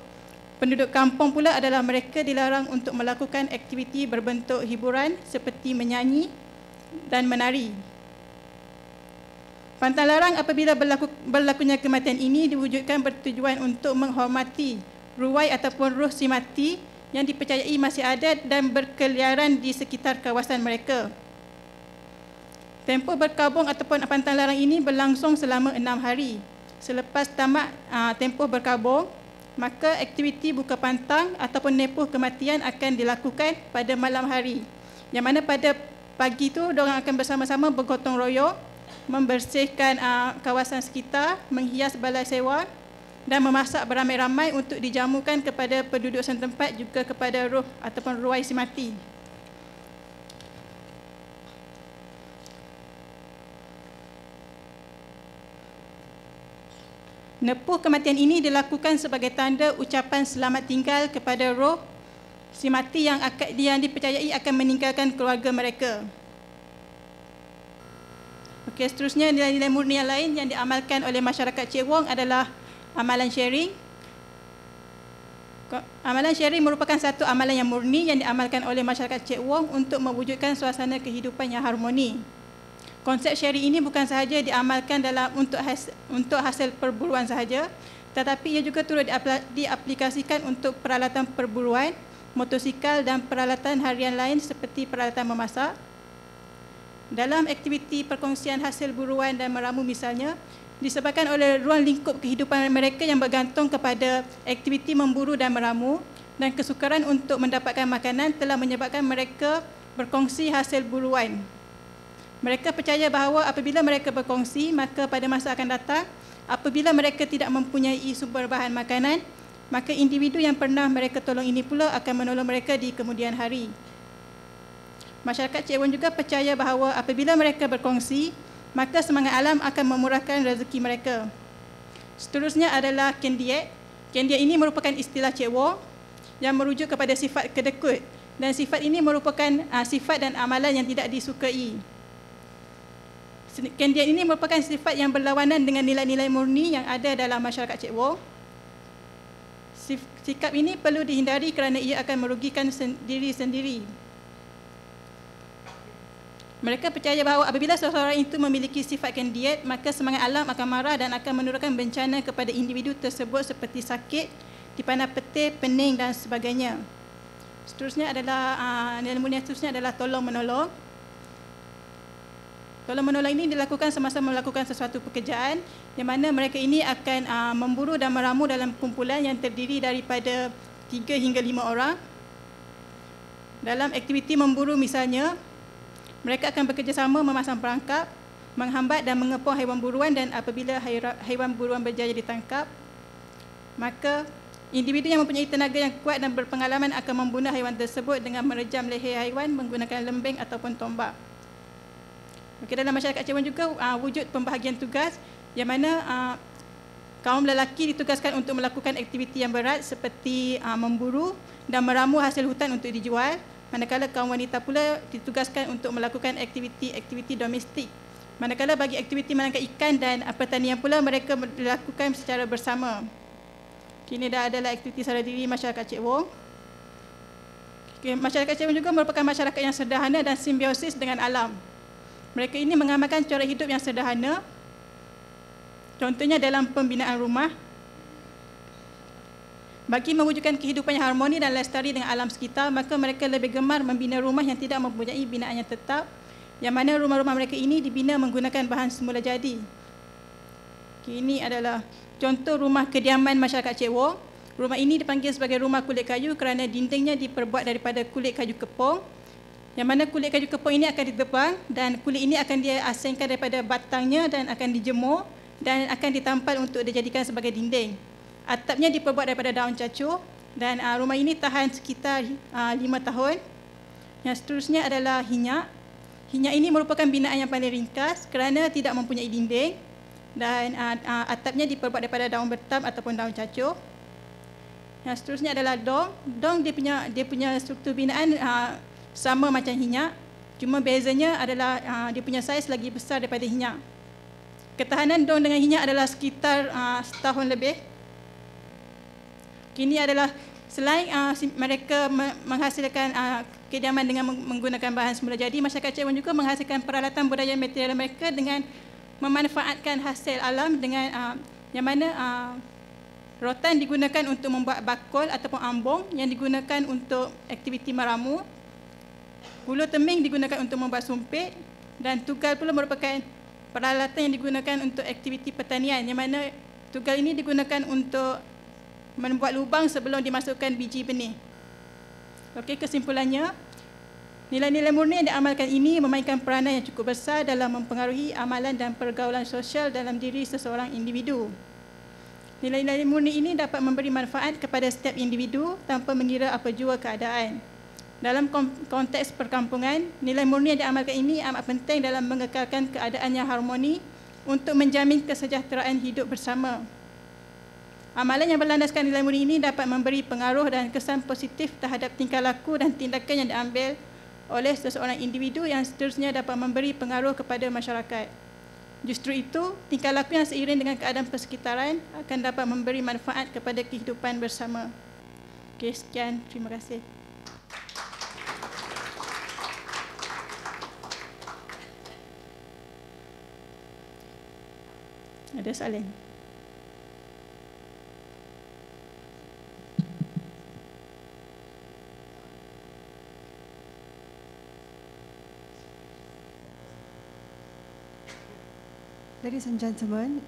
penduduk kampung pula adalah mereka dilarang untuk melakukan aktiviti berbentuk hiburan seperti menyanyi dan menari. Pantang larang apabila berlakunya kematian ini diwujudkan bertujuan untuk menghormati ruai ataupun roh si mati yang dipercayai masih ada dan berkeliaran di sekitar kawasan mereka. Tempoh berkabung ataupun pantang larang ini berlangsung selama 6 hari. Selepas tamat tempoh berkabung, maka aktiviti buka pantang ataupun nepoh kematian akan dilakukan pada malam hari. Yang mana pada pagi tu diorang akan bersama-sama bergotong royong membersihkan kawasan sekitar, menghias balai sewa dan memasak beramai-ramai untuk dijamukan kepada penduduk setempat, juga kepada roh ataupun ruai si mati. Nepoh kematian ini dilakukan sebagai tanda ucapan selamat tinggal kepada roh si mati yang dipercayai akan meninggalkan keluarga mereka. Okey, seterusnya nilai-nilai murni yang lain yang diamalkan oleh masyarakat Cik Wong adalah amalan sharing. Amalan sharing merupakan satu amalan yang murni yang diamalkan oleh masyarakat Cik Wong untuk mewujudkan suasana kehidupan yang harmoni. Konsep sharing ini bukan sahaja diamalkan untuk hasil perburuan sahaja, tetapi ia juga turut diaplikasikan untuk peralatan perburuan, motosikal dan peralatan harian lain seperti peralatan memasak. Dalam aktiviti perkongsian hasil buruan dan meramu misalnya, disebabkan oleh ruang lingkup kehidupan mereka yang bergantung kepada aktiviti memburu dan meramu, dan kesukaran untuk mendapatkan makanan telah menyebabkan mereka berkongsi hasil buruan. Mereka percaya bahawa apabila mereka berkongsi, maka pada masa akan datang, apabila mereka tidak mempunyai sumber bahan makanan, maka individu yang pernah mereka tolong ini pula akan menolong mereka di kemudian hari. Masyarakat Cik Wan juga percaya bahawa apabila mereka berkongsi, maka semangat alam akan memurahkan rezeki mereka. Seterusnya adalah kendiat. Kendiat ini merupakan istilah Cik Wong yang merujuk kepada sifat kedekut, dan sifat ini merupakan sifat dan amalan yang tidak disukai. Kendiat ini merupakan sifat yang berlawanan dengan nilai-nilai murni yang ada dalam masyarakat Cik Wong. Sikap ini perlu dihindari kerana ia akan merugikan diri sendiri. Mereka percaya bahawa apabila seseorang itu memiliki sifat kendiat, maka semangat alam akan marah dan akan menurunkan bencana kepada individu tersebut seperti sakit, dipanah petir, pening dan sebagainya. Seterusnya adalah nilai murni seterusnya adalah tolong-menolong. Tolong-menolong ini dilakukan semasa melakukan sesuatu pekerjaan yang mana mereka ini akan memburu dan meramu dalam kumpulan yang terdiri daripada 3 hingga 5 orang. Dalam aktiviti memburu misalnya, mereka akan bekerjasama memasang perangkap, menghambat dan mengepung haiwan buruan, dan apabila haiwan buruan berjaya ditangkap, maka individu yang mempunyai tenaga yang kuat dan berpengalaman akan membunuh haiwan tersebut dengan merejam leher haiwan menggunakan lembing ataupun tombak. Dalam masyarakat Cik Wan juga wujud pembahagian tugas yang mana kaum lelaki ditugaskan untuk melakukan aktiviti yang berat seperti memburu dan meramu hasil hutan untuk dijual, manakala kaum wanita pula ditugaskan untuk melakukan aktiviti domestik. Manakala bagi aktiviti menangkap ikan dan pertanian pula mereka dilakukan secara bersama. Kini dah adalah aktiviti sadar diri masyarakat Cik Wong. Masyarakat Cik Wong juga merupakan masyarakat yang sederhana dan simbiosis dengan alam. Mereka ini mengamalkan cara hidup yang sederhana. Contohnya dalam pembinaan rumah. Bagi mewujudkan kehidupan yang harmoni dan lestari dengan alam sekitar, maka mereka lebih gemar membina rumah yang tidak mempunyai binaan yang tetap, yang mana rumah-rumah mereka ini dibina menggunakan bahan semula jadi. Ini adalah contoh rumah kediaman masyarakat Cik Wong. Rumah ini dipanggil sebagai rumah kulit kayu kerana dindingnya diperbuat daripada kulit kayu kepong, yang mana kulit kayu kepong ini akan ditebang dan kulit ini akan diasingkan daripada batangnya dan akan dijemur dan akan ditampal untuk dijadikan sebagai dinding. Atapnya diperbuat daripada daun cacur dan rumah ini tahan sekitar 5 tahun. Yang seterusnya adalah hinyak. Hinyak ini merupakan binaan yang paling ringkas kerana tidak mempunyai dinding dan atapnya diperbuat daripada daun bertam ataupun daun cacur. Yang seterusnya adalah dong. Dong dia punya struktur binaan sama macam hinyak, cuma bezanya adalah dia punya saiz lagi besar daripada hinyak. Ketahanan dong dengan hinyak adalah sekitar setahun lebih. Kini adalah selain mereka menghasilkan kediaman dengan menggunakan bahan semula jadi, masyarakat Cik Wong juga menghasilkan peralatan budaya material mereka dengan memanfaatkan hasil alam dengan yang mana rotan digunakan untuk membuat bakul ataupun ambong yang digunakan untuk aktiviti meramu. Bulu teming digunakan untuk membuat sumpit dan tugal pula merupakan peralatan yang digunakan untuk aktiviti pertanian, yang mana tugal ini digunakan untuk membuat lubang sebelum dimasukkan biji benih. Okey, kesimpulannya, nilai-nilai murni yang diamalkan ini memainkan peranan yang cukup besar dalam mempengaruhi amalan dan pergaulan sosial dalam diri seseorang individu. Nilai-nilai murni ini dapat memberi manfaat kepada setiap individu tanpa mengira apa jua keadaan. Dalam konteks perkampungan, nilai murni yang diamalkan ini amat penting dalam mengekalkan keadaan yang harmoni untuk menjamin kesejahteraan hidup bersama. Amalan yang berlandaskan nilai murni ini dapat memberi pengaruh dan kesan positif terhadap tingkah laku dan tindakan yang diambil oleh seseorang individu yang seterusnya dapat memberi pengaruh kepada masyarakat. Justru itu, tingkah laku yang seiring dengan keadaan persekitaran akan dapat memberi manfaat kepada kehidupan bersama. Okey, sekian. Terima kasih. Ada soalan? Ladies and gentlemen,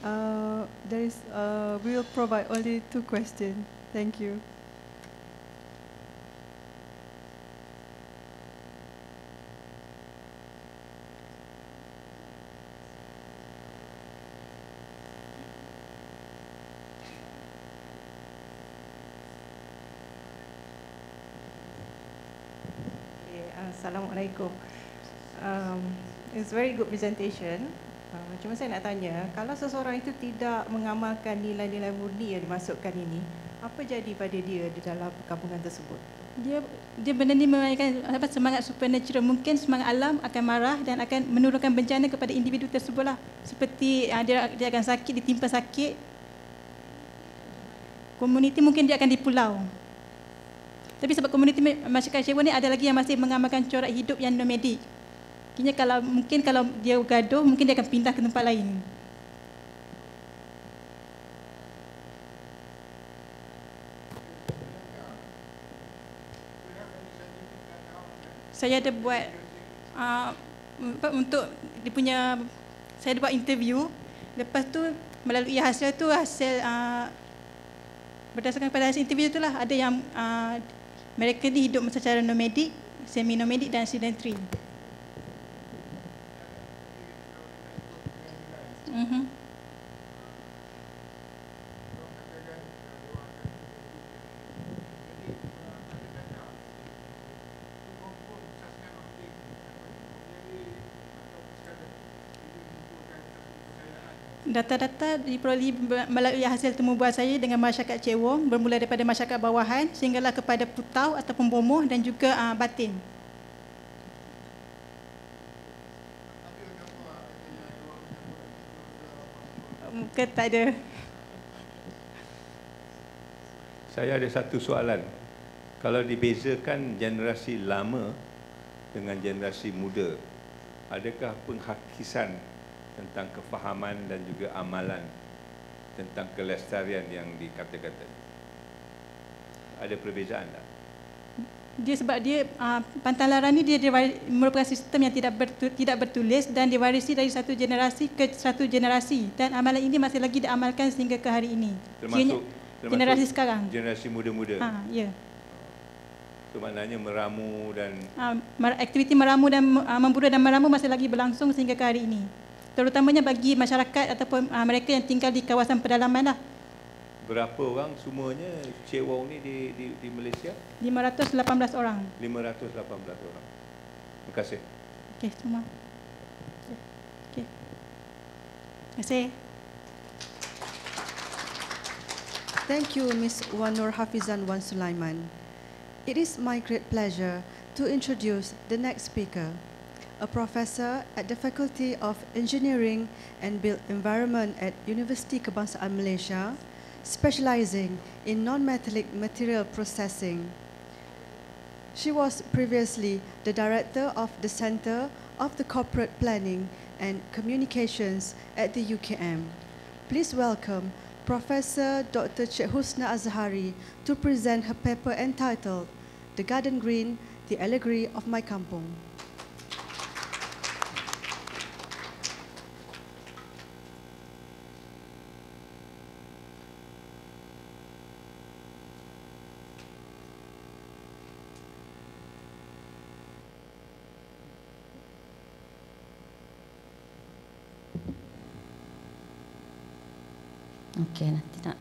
we will provide only 2 questions. Thank you. Assalamualaikum. It's very good presentation. Cuma saya nak tanya, kalau seseorang itu tidak mengamalkan nilai-nilai murni yang dimasukkan ini, apa jadi pada dia di dalam perkampungan tersebut? Dia benda ni memainkan semangat supernatural. Mungkin semangat alam akan marah dan akan menurunkan bencana kepada individu tersebutlah. Seperti dia akan sakit, ditimpa sakit. Komuniti mungkin dia akan di pulau. Tapi sebab komuniti masyarakat Cik Wong ni ada lagi yang masih mengamalkan corak hidup yang nomadik. Kini kalau dia gaduh, mungkin dia akan pindah ke tempat lain. Saya ada buat untuk dia punya, saya ada buat interview. Lepas tu melalui hasil berdasarkan pada hasil interview itulah ada yang mereka ni hidup secara nomadik, semi nomadik dan sedentary. Data-data diperoleh melalui hasil temubuan saya dengan masyarakat Cik Wong, bermula daripada masyarakat bawahan sehinggalah kepada putau ataupun bomoh dan juga batin. Mungkin tak ada. Saya ada satu soalan. Kalau dibezakan generasi lama dengan generasi muda, adakah penghakisan tentang kefahaman dan juga amalan tentang kelestarian yang dikata-kata? Ada perbezaan tak? Dia sebab dia pantalan ni dia merupakan sistem yang tidak bertulis dan diwarisi dari satu generasi ke satu generasi, dan amalan ini masih lagi diamalkan sehingga ke hari ini. Termasuk generasi sekarang. Generasi muda-muda. Ya. Itu maknanya meramu dan aktiviti meramu dan memburu dan meramu masih lagi berlangsung sehingga ke hari ini. Terutamanya bagi masyarakat ataupun mereka yang tinggal di kawasan pedalaman lah. Berapa orang semuanya Cik Wong ni di Malaysia? 518 orang. 518 orang. Terima kasih. Okey, semua. Okey. Terima kasih. Thank you, Ms. Wan Nur Hafizan Wan Sulaiman. It is my great pleasure to introduce the next speaker, a professor at the Faculty of Engineering and Built Environment at Universiti Kebangsaan Malaysia, specializing in non-metallic material processing. She was previously the director of the Center of the Corporate Planning and Communications at the UKM. Please welcome Professor Dr. Cik Husna Azhari to present her paper entitled The Garden Green, The Allegory of My Kampung. Okay, nanti nak.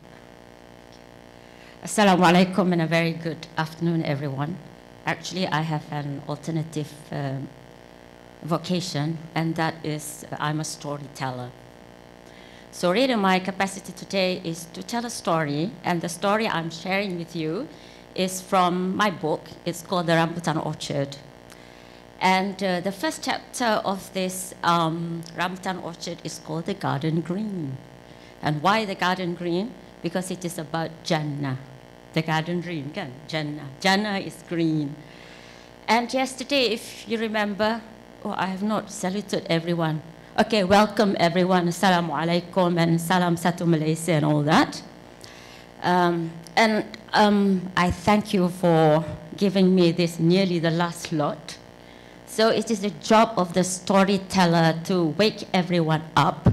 Assalamualaikum and a very good afternoon, everyone. Actually, I have an alternative vocation, and that is I'm a storyteller. So really my capacity today is to tell a story, and the story I'm sharing with you is from my book. It's called The Rambutan Orchard. And the first chapter of this Rambutan Orchard is called The Garden Green. And why the garden green? Because it is about Jannah. The garden green, kan? Jannah. Jannah is green. And yesterday, if you remember, I have not saluted everyone. Okay, welcome everyone. Assalamualaikum and salam satu Malaysia and all that. I thank you for giving me this nearly the last slot. So it is the job of the storyteller to wake everyone up.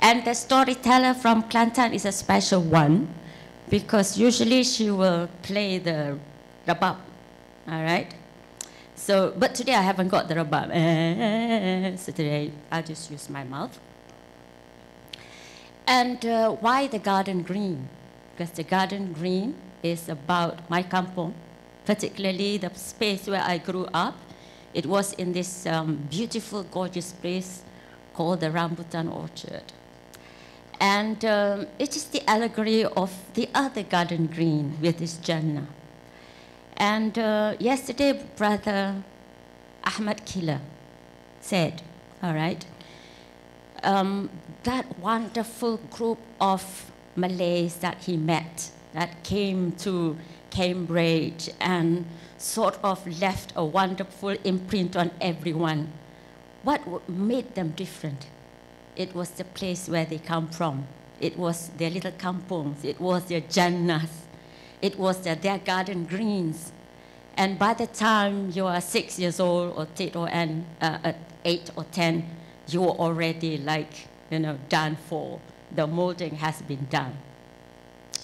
And the storyteller from Kelantan is a special one because usually she will play the rabab, all right? So, but today I haven't got the rabab. So today I'll just use my mouth. And why the garden green? Because the garden green is about my kampung, particularly the space where I grew up. It was in this beautiful, gorgeous place called the Rambutan Orchard. And it is the allegory of the other garden green with this Jannah. And yesterday, Brother Ahmad Killer said, all right, that wonderful group of Malays that he met, that came to Cambridge and sort of left a wonderful imprint on everyone. What made them different? It was the place where they come from. It was their little kampungs. It was their jannahs. It was their garden greens. And by the time you are 6 years old or 8 or 10, you are already like, done for. The molding has been done.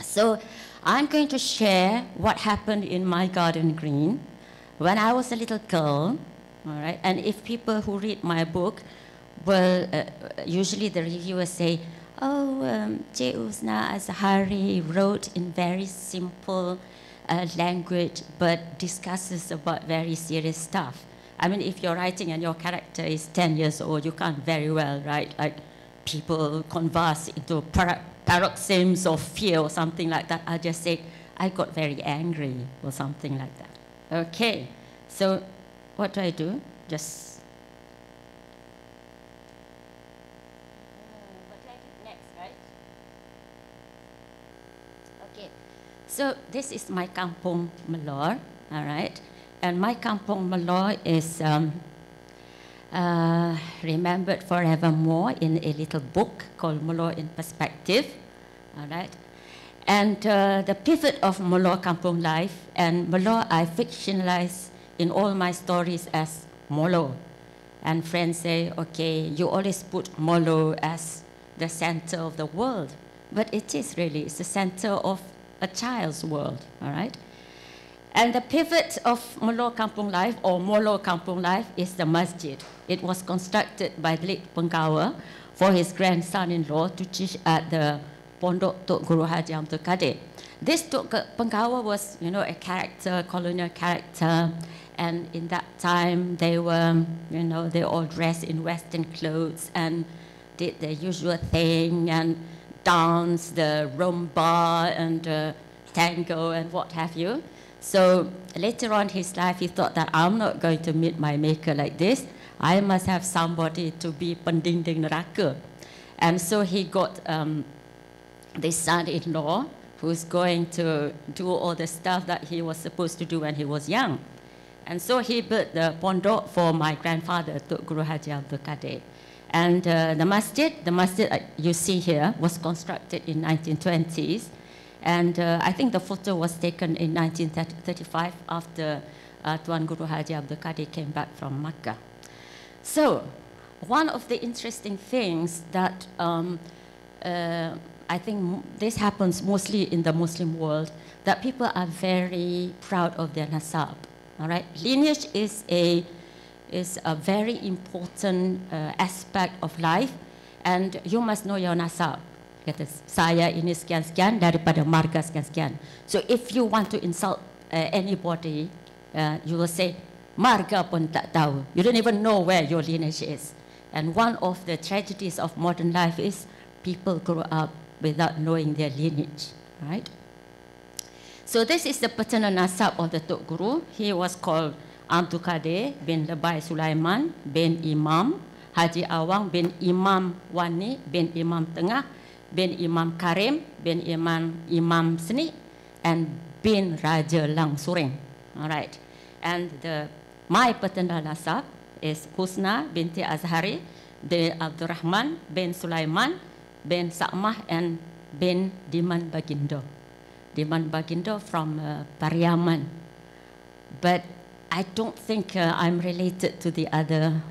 So I'm going to share what happened in my garden green when I was a little girl. All right? And if people who read my book, well, usually the reviewers say, Cik Husna Azhari wrote in very simple language, but discusses about very serious stuff. I mean, if you're writing and your character is 10 years old, you can't very well write like people converse into paroxysms of fear or something like that, I just say, I got very angry or something like that. Okay, so what do I do? Just... what do I do next, right? Okay, so this is my Kampung Mizan, all right? And my Kampung Mizan is remembered forevermore in a little book called Molo in Perspective, all right? And the pivot of Molo Kampung life, and Molo I fictionalize in all my stories as Molo. And friends say, okay, you always put Molo as the center of the world, but it is really, it's the center of a child's world, all right? And the pivot of Molo Kampung life, or Molo Kampung life, is the masjid. It was constructed by the late Penggawa for his grandson-in-law to teach at the Pondok Tok Guru Haji Abdul Qadir. This Tok Penggawa was, you know, a character, colonial character, and in that time they were, you know, they all dressed in Western clothes and did the usual thing and danced the rumba and tango and what have you. So later on in his life, he thought that I'm not going to meet my maker like this. I must have somebody to be pendinding neraka. And so he got this son-in-law who's going to do all the stuff that he was supposed to do when he was young. And so he built the pondok for my grandfather, Tok Guru Haji Abdul Qadir. And the masjid you see here was constructed in 1920s. And I think the photo was taken in 1935 after Tuan Guru Haji Abdul Qadir came back from Makkah. So one of the interesting things that I think this happens mostly in the Muslim world, that people are very proud of their nasab. All right, lineage is a very important aspect of life, and you must know your nasab. Kata, saya ini sekian-sekian daripada marga sekian-sekian. So if you want to insult anybody, you will say, marga pun tak tahu. You don't even know where your lineage is. And one of the tragedies of modern life is people grow up without knowing their lineage, right? So this is the paternal nasab of the Tok Guru. He was called Abdul Qadir bin Lebai Sulaiman bin Imam Haji Awang bin Imam Wani bin Imam Tengah bin Imam Karim bin Imam Seni and bin Raja Lang Suring. All right. And my paternal nasab is Husna binti Azhari bin Abdurrahman bin Sulaiman bin Sa'mah and bin Diman Bagindo. Diman Bagindo from Pariaman. But I don't think I'm related to the other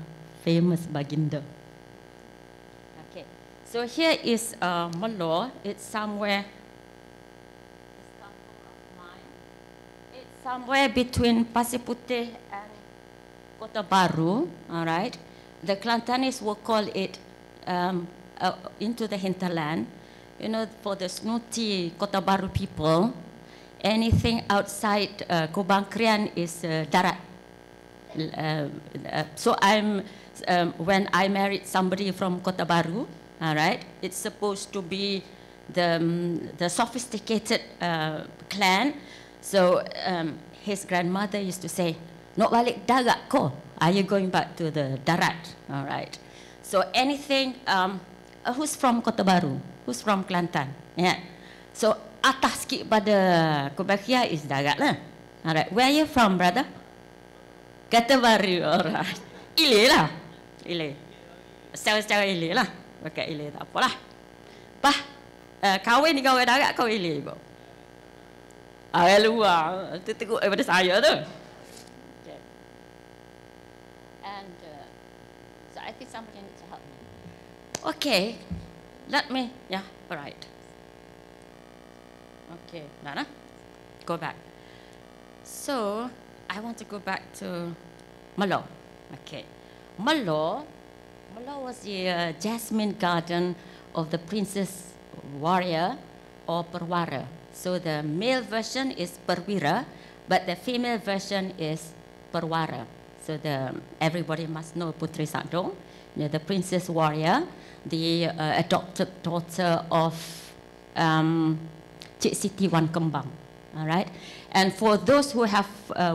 famous Bagindo. Okay, so here is Molo. It's somewhere. It's somewhere between Pasir Putih and Kota Baru. All right, the Kelantanis will call it into the hinterland. You know, for the snooty Kota Baru people, anything outside Kubang Krian is darat. So when I married somebody from Kota Baru, all right, it's supposed to be the sophisticated clan. So his grandmother used to say, "Nak balik darat ko? Are you going back to the darat?" All right. So anything, who's from Kota Baru? Who's from Kelantan? Yeah. So atas sikit pada Kubakia is darat lah. Alright. Where are you from, brother? Kota Baru. Alright. Ile lah. Ile. Secara ile lah. Pakai ile tak apalah. Bah, kahwin ni kahwin darat kau ile kau. Orang luar. Tu teruk daripada saya tu. Okay. And so I think somebody needs to help me. Okay. Let me, yeah, all right. Okay, Nana, go back. So, I want to go back to Molo. Okay. Molo was the jasmine garden of the princess warrior or Perwara. So the male version is Perwira, but the female version is Perwara. So everybody must know Putri Sadong. the Princess Warrior, the adopted daughter of Cik Siti Wan Kembang. All right, and for those who have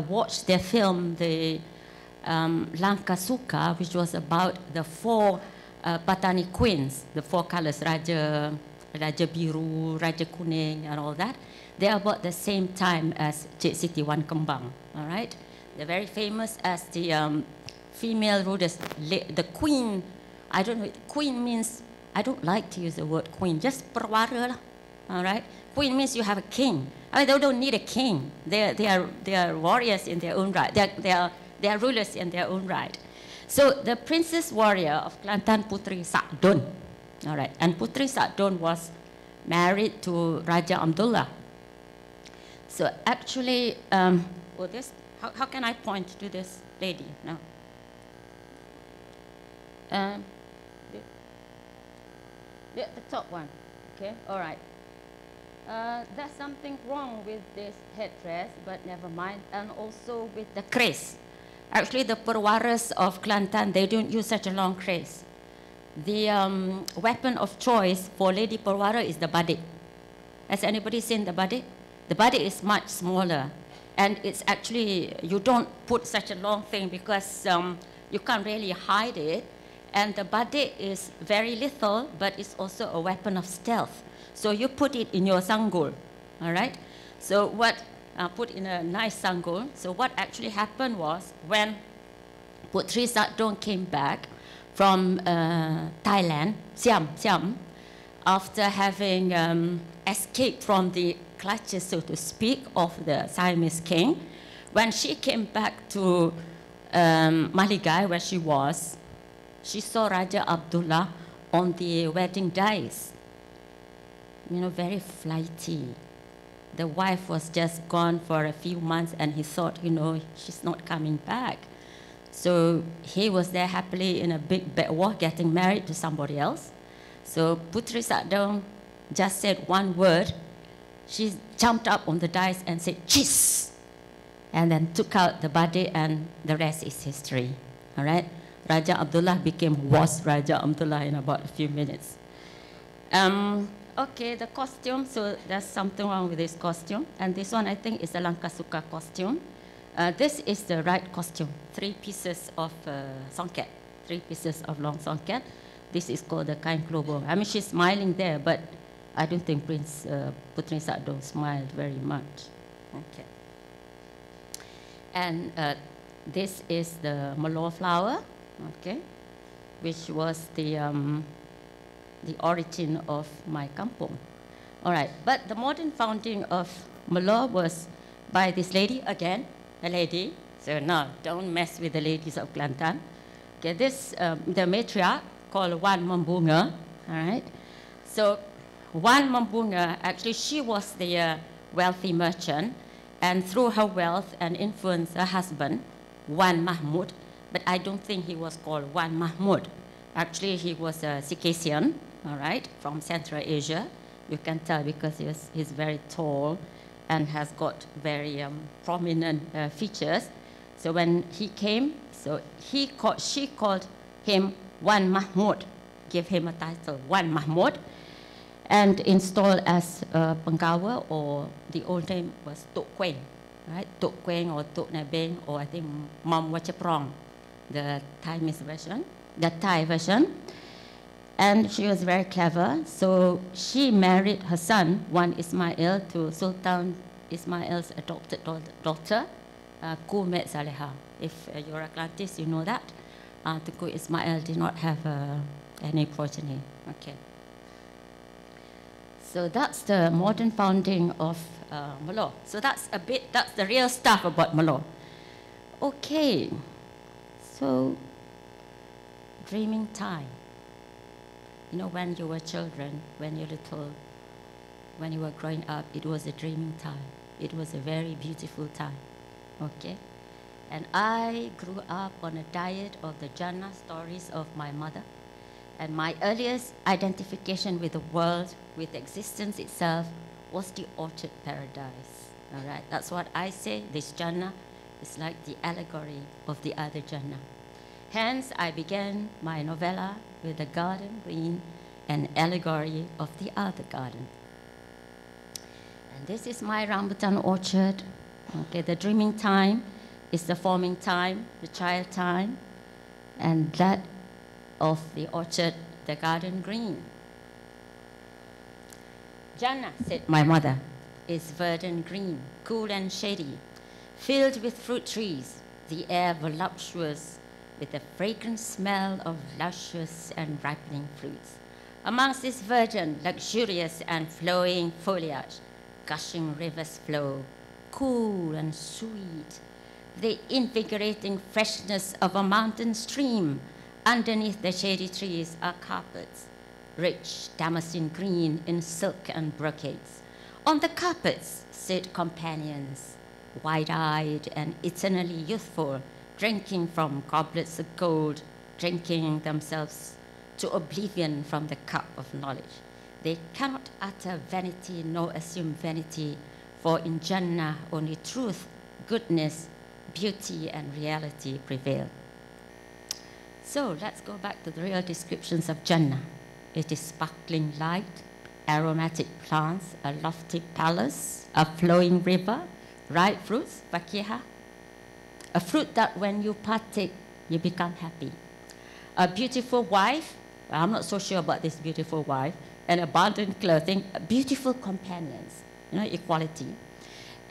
watched their film, the Langkah Suka, which was about the 4 Patani queens, the 4 colors, Raja Biru, Raja Kuning, and all that, they are about the same time as Cik Siti Wan Kembang. All right, they're very famous as the female rulers, the queen. I don't know, queen means, I don't like to use the word queen, just perwara lah. All right, queen means you have a king. I mean, they don't need a king. They are warriors in their own right. They are rulers in their own right. So the Princess Warrior of Kelantan, Putri Sakdon. All right, and Putri Sakdon was married to Raja Abdullah. So actually, how can I point to this lady now? The top one. Okay, all right. There's something wrong with this headdress, but never mind. And also with the kres. Actually, the perwaras of Kelantan, they don't use such a long kres. The weapon of choice for Lady Perwara is the badik. Has anybody seen the badik? The badik is much smaller. And it's actually, you don't put such a long thing because you can't really hide it. And the badik is very lethal, but it's also a weapon of stealth. So you put it in your sanggul, all right? So what, put in a nice sanggul. So what actually happened was when Putri Sakdon came back from Thailand, Siam, after having escaped from the clutches, so to speak, of the Siamese king, when she came back to Maligai, where she was, she saw Raja Abdullah on the wedding dais. You know, very flighty. The wife was just gone for a few months and he thought, you know, she's not coming back. So he was there happily in a big bed war, getting married to somebody else. So Putri Sakdon just said one word. She jumped up on the dais and said, "Cheese!" And then took out the badik, and the rest is history. All right? Raja Abdullah was Raja Abdullah in about a few minutes. Okay, the costume, so there's something wrong with this costume. And this one, I think, is a Langkah Suka costume. This is the right costume, 3 pieces of songket, 3 pieces of long songket. This is called the kain klobo. I mean, she's smiling there, but I don't think Putri Sakdon smiled very much. Okay. And this is the Melo flower, okay, which was the origin of my kampung. All right, but the modern founding of Melo was by this lady, again, a lady. So no, don't mess with the ladies of Kelantan. Okay, this, the matriarch called Wan Membunga, all right. So Wan Membunga, actually she was the wealthy merchant, and through her wealth and influence, her husband, Wan Mahmud, but I don't think he was called Wan Mahmud. Actually, he was a Circassian, all right, from Central Asia. You can tell because he's very tall and has got very prominent features. So when he came, so she called him Wan Mahmud, gave him a title, Wan Mahmud, and installed as Penggawa, or the old name was Tok Queng, right? Tok Queng or Tok Nebeng, or I think Mam Wachaprong, the Thaimese version, the Thai version. And she was very clever, so she married her son, Wan Ismail, to Sultan Ismail's adopted daughter, Kumet Saleha. If you're a Kelantis, you know that. Tuku Ismail did not have any progeny. Okay. So that's the modern founding of Melo. So that's the real stuff about Melo. Okay, so dreaming time. You know, when you were children, when you're little, when you were growing up, it was a dreaming time. It was a very beautiful time, okay? And I grew up on a diet of the Jannah stories of my mother. And my earliest identification with the world, with existence itself, was the orchard paradise. All right, that's what I say. This Jannah is like the allegory of the other Jannah. Hence, I began my novella with the garden green, an allegory of the other garden. And this is my rambutan orchard. Okay, the dreaming time is the forming time, the child time, and that of the orchard, the garden green. Jannah, said my mother, is verdant green, cool and shady, filled with fruit trees, the air voluptuous with the fragrant smell of luscious and ripening fruits. Amongst this verdant, luxurious and flowing foliage, gushing rivers flow, cool and sweet, the invigorating freshness of a mountain stream. Underneath the shady trees are carpets, rich damascene green in silk and brocades. On the carpets sit companions, wide-eyed and eternally youthful, drinking from goblets of gold, drinking themselves to oblivion from the cup of knowledge. They cannot utter vanity nor assume vanity, for in Jannah only truth, goodness, beauty, and reality prevail. So let's go back to the real descriptions of Jannah. It is sparkling light, aromatic plants, a lofty palace, a flowing river, ripe fruits, fakihah, a fruit that when you partake, you become happy. A beautiful wife, I'm not so sure about this beautiful wife, and abundant clothing, beautiful companions, equality.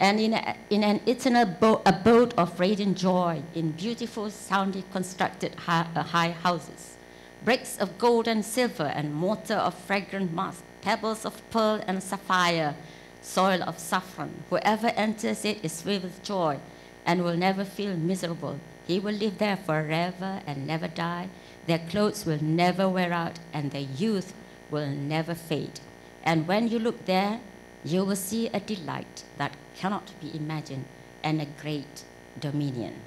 And in an eternal abode of radiant joy, in beautiful, soundly constructed high houses, bricks of gold and silver and mortar of fragrant musk, pebbles of pearl and sapphire, soil of saffron. Whoever enters it is filled with joy and will never feel miserable. He will live there forever and never die. Their clothes will never wear out, and their youth will never fade. And when you look there, you will see a delight that cannot be imagined and a great dominion.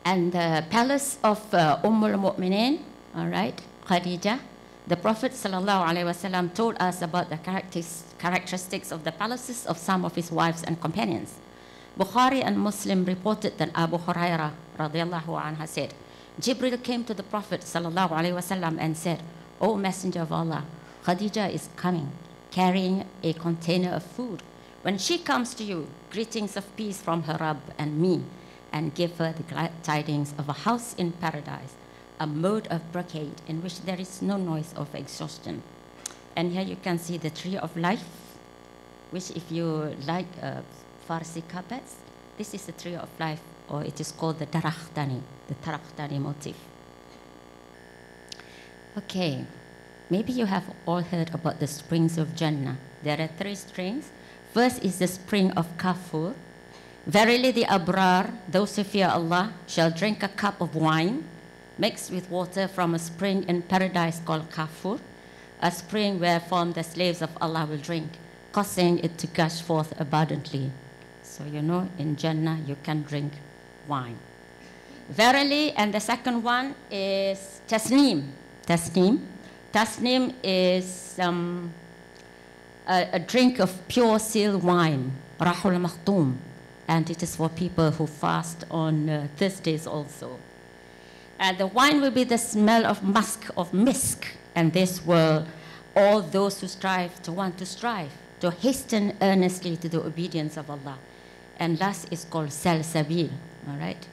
And the palace of Ummul Mu'minin, all right, Khadijah, the Prophet ﷺ told us about the characteristics of the palaces of some of his wives and companions. Bukhari and Muslim reported that Abu Hurairah radiallahu anha said, Jibril came to the Prophet ﷺ and said, O Messenger of Allah, Khadijah is coming, carrying a container of food. When she comes to you, greetings of peace from her Rabb and me, and give her the glad tidings of a house in paradise, a mode of brocade in which there is no noise of exhaustion. And here you can see the tree of life, which if you like Farsi carpets, this is the tree of life, or it is called the Darakhtani, the Darakhtani motif. Okay, maybe you have all heard about the springs of Jannah. There are 3 springs. First is the spring of Kafur. Verily the Abrar, those who fear Allah, shall drink a cup of wine mixed with water from a spring in paradise called Kafur, a spring wherefrom the slaves of Allah will drink, causing it to gush forth abundantly. So you know, in Jannah you can drink wine. Verily, and the second one is Tasneem. Tasneem is a drink of pure seal wine, Rahul Makhtoum, and it is for people who fast on Thursdays also. And the wine will be the smell of musk, of misk, and this will all those who want to strive, to hasten earnestly to the obedience of Allah. And last is called Salsabil, all right?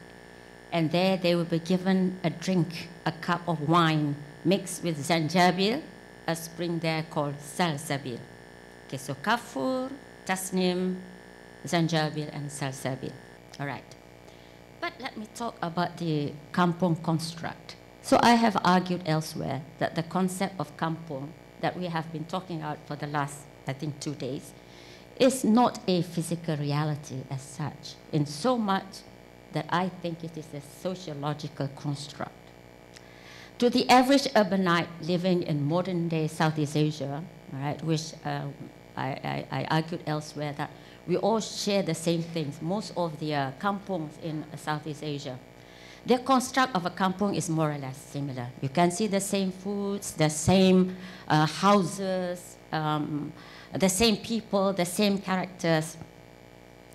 And there they will be given a drink, a cup of wine mixed with Zanjabil, a spring there called Salsabil. Okay, so Kafur, Tasnim, Zanjabil, and Salsabil. All right. But let me talk about the Kampung construct. So I have argued elsewhere that the concept of Kampung that we have been talking about for the last, I think, 2 days, is not a physical reality as such, in so much that I think it is a sociological construct. To the average urbanite living in modern-day Southeast Asia, all right, which I argued elsewhere that we all share the same things. Most of the kampungs in Southeast Asia, their construct of a kampung is more or less similar. You can see the same foods, the same houses, the same people, the same characters.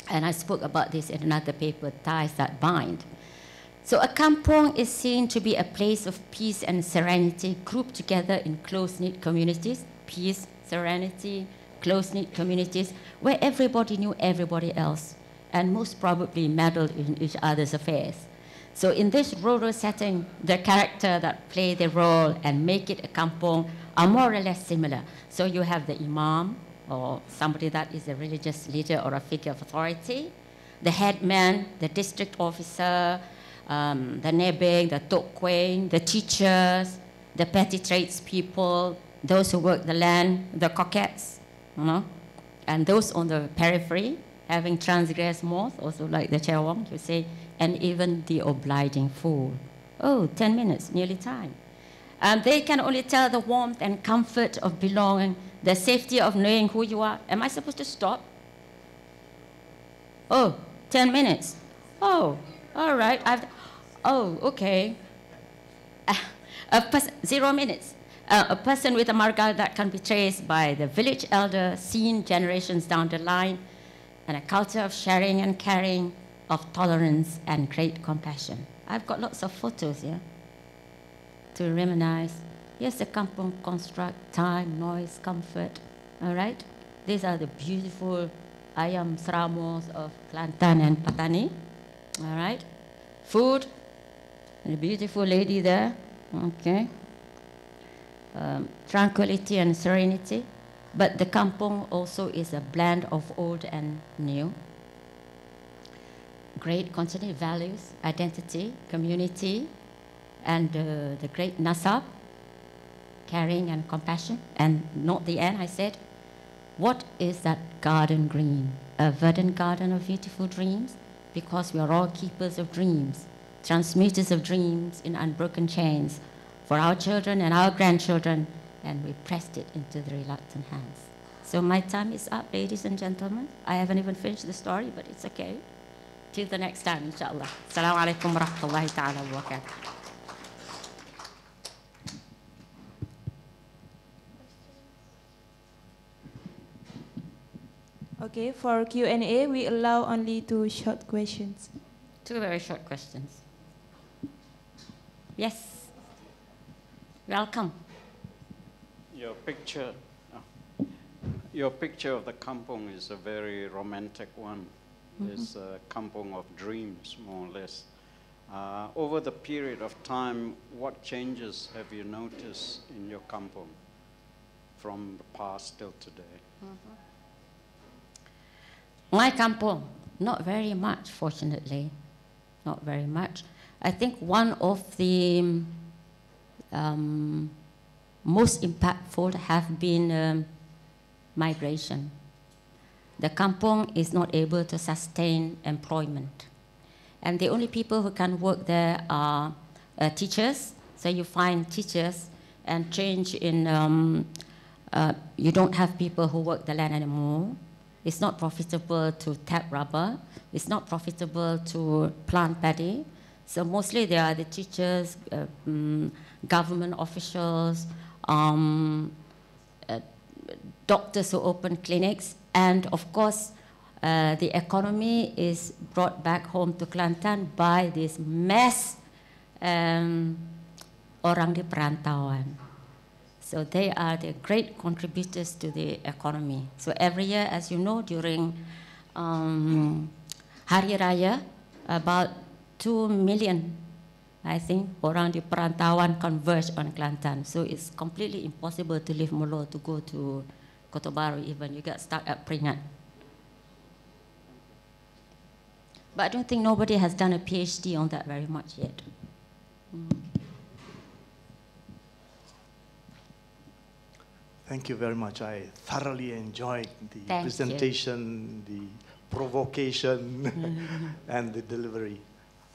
And I spoke about this in another paper, Ties That Bind. So a kampong is seen to be a place of peace and serenity grouped together in close-knit communities, peace, serenity, close-knit communities, where everybody knew everybody else and most probably meddled in each other's affairs. So in this rural setting, the character that play the role and make it a kampong are more or less similar. So you have the imam, or somebody that is a religious leader or a figure of authority, the headman, the district officer, the nebeng, the tok queen, the teachers, the petty tradespeople, those who work the land, the coquettes, you know, and those on the periphery, having transgressed more, also like the Chewong, you say, and even the obliging fool. Oh, 10 minutes, nearly time. And they can only tell the warmth and comfort of belonging, the safety of knowing who you are. Am I supposed to stop? Oh, 10 minutes. Oh, all right. Oh, okay. 0 minutes. A person with a marga that can be traced by the village elder, seen generations down the line, and a culture of sharing and caring, of tolerance and great compassion. I've got lots of photos here to reminisce. Yes, the kampong construct time, noise, comfort. All right? These are the beautiful ayam seramos of Kelantan and Patani. All right? Food, and a beautiful lady there. Okay. Tranquility and serenity. But the kampong also is a blend of old and new. Great continued values, identity, community, and the great nasab, caring and compassion. And not the end, I said, what is that garden green? A verdant garden of beautiful dreams? Because we are all keepers of dreams, transmitters of dreams in unbroken chains for our children and our grandchildren, and we pressed it into the reluctant hands. So my time is up, ladies and gentlemen. I haven't even finished the story, but it's okay. Till the next time, inshallah. Assalamu alaikum wa rahmatullahi ta'ala wa barakatuh. Okay, for Q&A, we allow only 2 short questions. 2 very short questions. Yes. Welcome. Your picture of the kampong is a very romantic one. It's a kampong of dreams, more or less. Over the period of time, what changes have you noticed in your kampong from the past till today? My kampong, not very much, fortunately. Not very much. I think one of the most impactful have been migration. The kampong is not able to sustain employment. And the only people who can work there are teachers. So you find teachers and change in, you don't have people who work the land anymore. It's not profitable to tap rubber. It's not profitable to plant paddy. So mostly they are the teachers, government officials, doctors who open clinics, and of course, the economy is brought back home to Kelantan by this mass orang di perantauan. So they are the great contributors to the economy. So every year, as you know, during Hari Raya, about 2 million, I think, orang di perantauan converge on Kelantan. So it's completely impossible to leave Molo to go to Kota Baru even. You get stuck at Peringhat. But I don't think nobody has done a PhD on that very much yet. Thank you very much. I thoroughly enjoyed the Thank presentation, the provocation, and the delivery.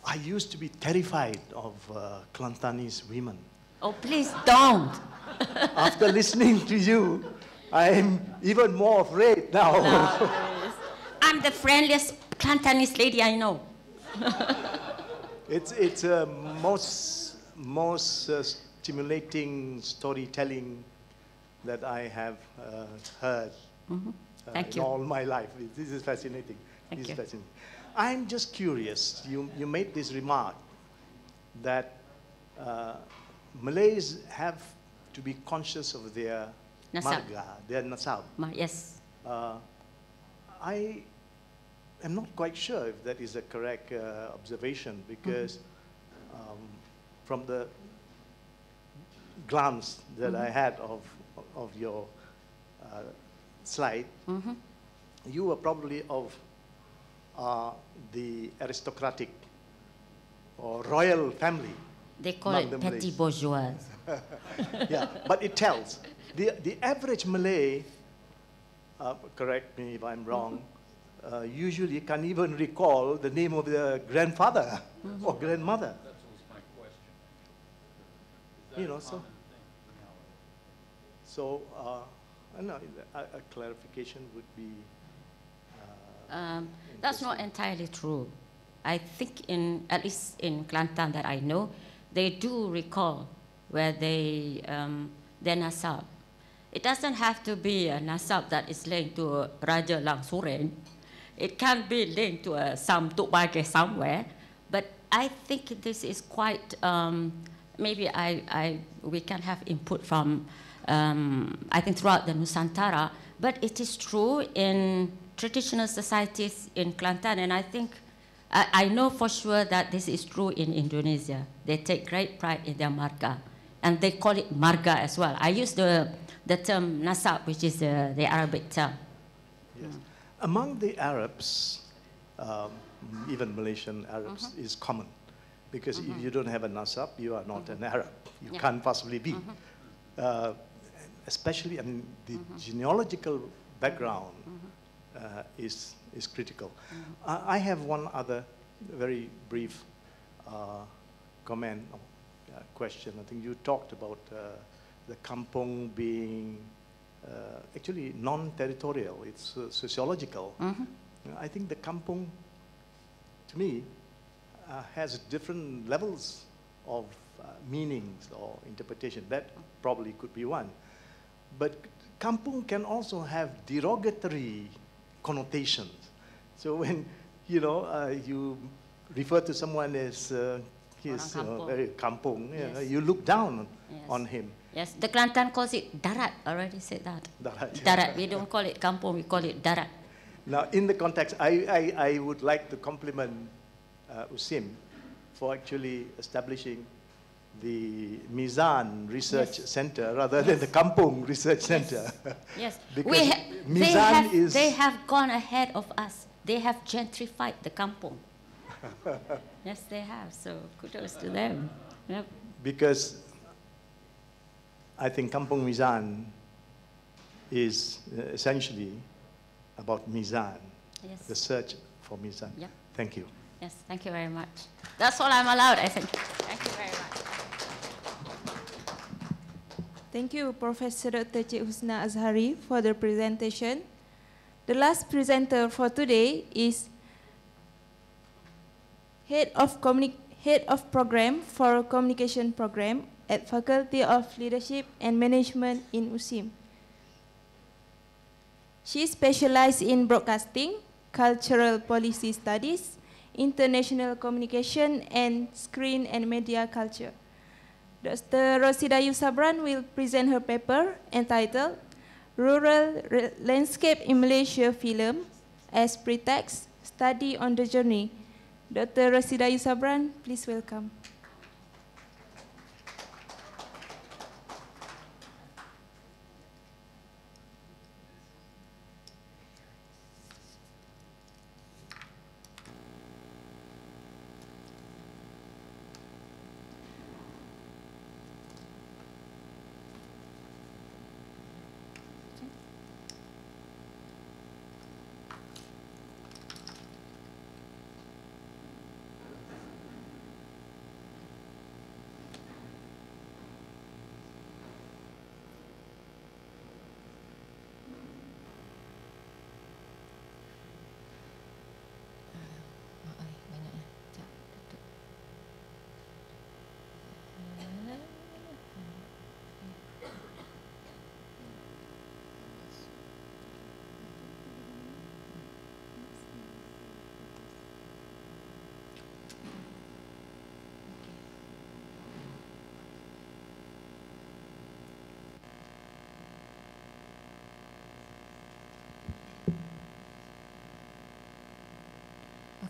I used to be terrified of Kelantanese women. Oh, please don't. After listening to you, I am even more afraid now. No, I'm the friendliest Kelantanese lady I know. It's a most stimulating storytelling that I have heard in all my life. This is fascinating. Thank you. Fascinating. I'm just curious. You made this remark that Malays have to be conscious of their Nasab. marga, their nasab. Yes. I am not quite sure if that is a correct observation, because from the glance that I had of your slide, you were probably of the aristocratic or royal family. They call it petty bourgeois. Yeah, but it tells. The average Malay, correct me if I'm wrong, usually can't even recall the name of their grandfather or grandmother. That was my question. You know, so I know a clarification would be. That's not entirely true. I think at least in Kelantan that I know, they do recall where their nasab. It doesn't have to be a nasab that is linked to a Raja Lang Suren. It can be linked to some Tuk Bagai somewhere. But I think this is quite, maybe we can have input from, I think throughout the Nusantara. But it is true in traditional societies in Kelantan, and I think, I know for sure that this is true in Indonesia. They take great pride in their marga, and they call it marga as well. I use the term nasab, which is the Arabic term. Yes. Among the Arabs, even Malaysian Arabs, is common, because if you don't have a nasab, you are not an Arab. You can't possibly be. Especially, I mean, the genealogical background is critical. I have one other very brief comment or question. I think you talked about the kampung being actually non-territorial. It's sociological. I think the kampung, to me, has different levels of meanings or interpretation. That probably could be one. But kampung can also have derogatory connotations. So when you refer to someone as he's very kampung, you look down on him. Yes, the Kelantan calls it darat. Already said that. Darat. Darat. We don't call it kampung. We call it darat. Now, in the context, I would like to compliment USIM for actually establishing the Mizan Research Center rather than the Kampung Research Center. Yes, because Mizan they have gone ahead of us. They have gentrified the kampung. Yes, they have. So kudos to them. Yep. Because I think Kampung Mizan is essentially about Mizan, the search for Mizan. Yep. Thank you. Yes, thank you very much. That's all I'm allowed, I think. Thank you very much. Thank you, Professor Dr. Cik Husna Azhari, for the presentation. The last presenter for today is Head of Program for Communication Program at Faculty of Leadership and Management in USIM. She specialized in broadcasting, cultural policy studies, international communication, and screen and media culture. Dr. Rosidayu Sabran will present her paper entitled Rural Landscape in Malaysia Film as Pretext, Study on the Journey. Dr. Rosidayu Sabran, please welcome.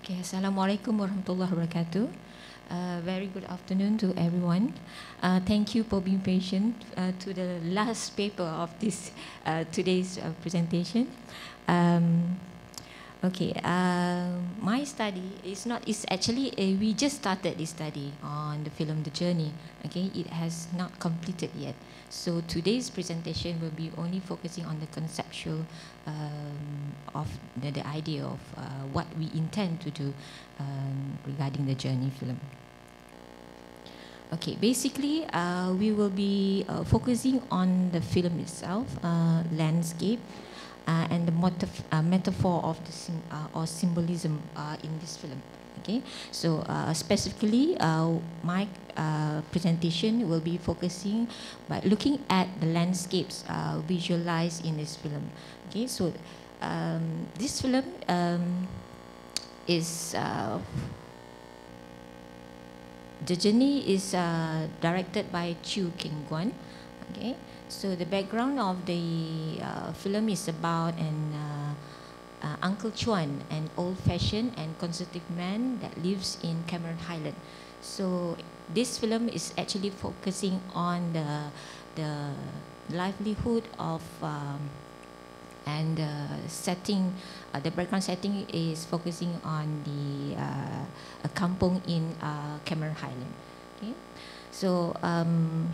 Okay, Assalamualaikum warahmatullahi wabarakatuh. Very good afternoon to everyone. Thank you for being patient to the last paper of this today's presentation. Okay, my study is actually we just started this study on the film The Journey. Okay, it has not completed yet. So today's presentation will be only focusing on the conceptual of the idea of what we intend to do regarding the Journey film. Okay, basically we will be focusing on the film itself, landscape, and the metaphor of the or symbolism in this film. Okay, so specifically my presentation will be focusing by looking at the landscapes visualized in this film. Okay, so this film is The Journey is directed by Chew Keng Guan. Okay, so the background of the film is about an Uncle Chuan, an old-fashioned and conservative man that lives in Cameron Highland. So this film is actually focusing on the livelihood of and the setting. The background setting is focusing on a kampung in Cameron Highland. Okay. So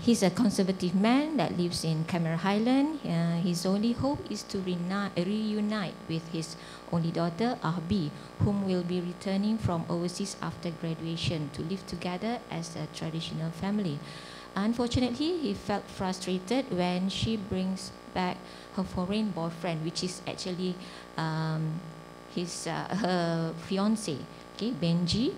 he's a conservative man that lives in Cameron Highland. His only hope is to reunite with his only daughter, Ahbi, whom will be returning from overseas after graduation to live together as a traditional family. Unfortunately, he felt frustrated when she brings back her foreign boyfriend, which is actually her fiance, okay, Benji,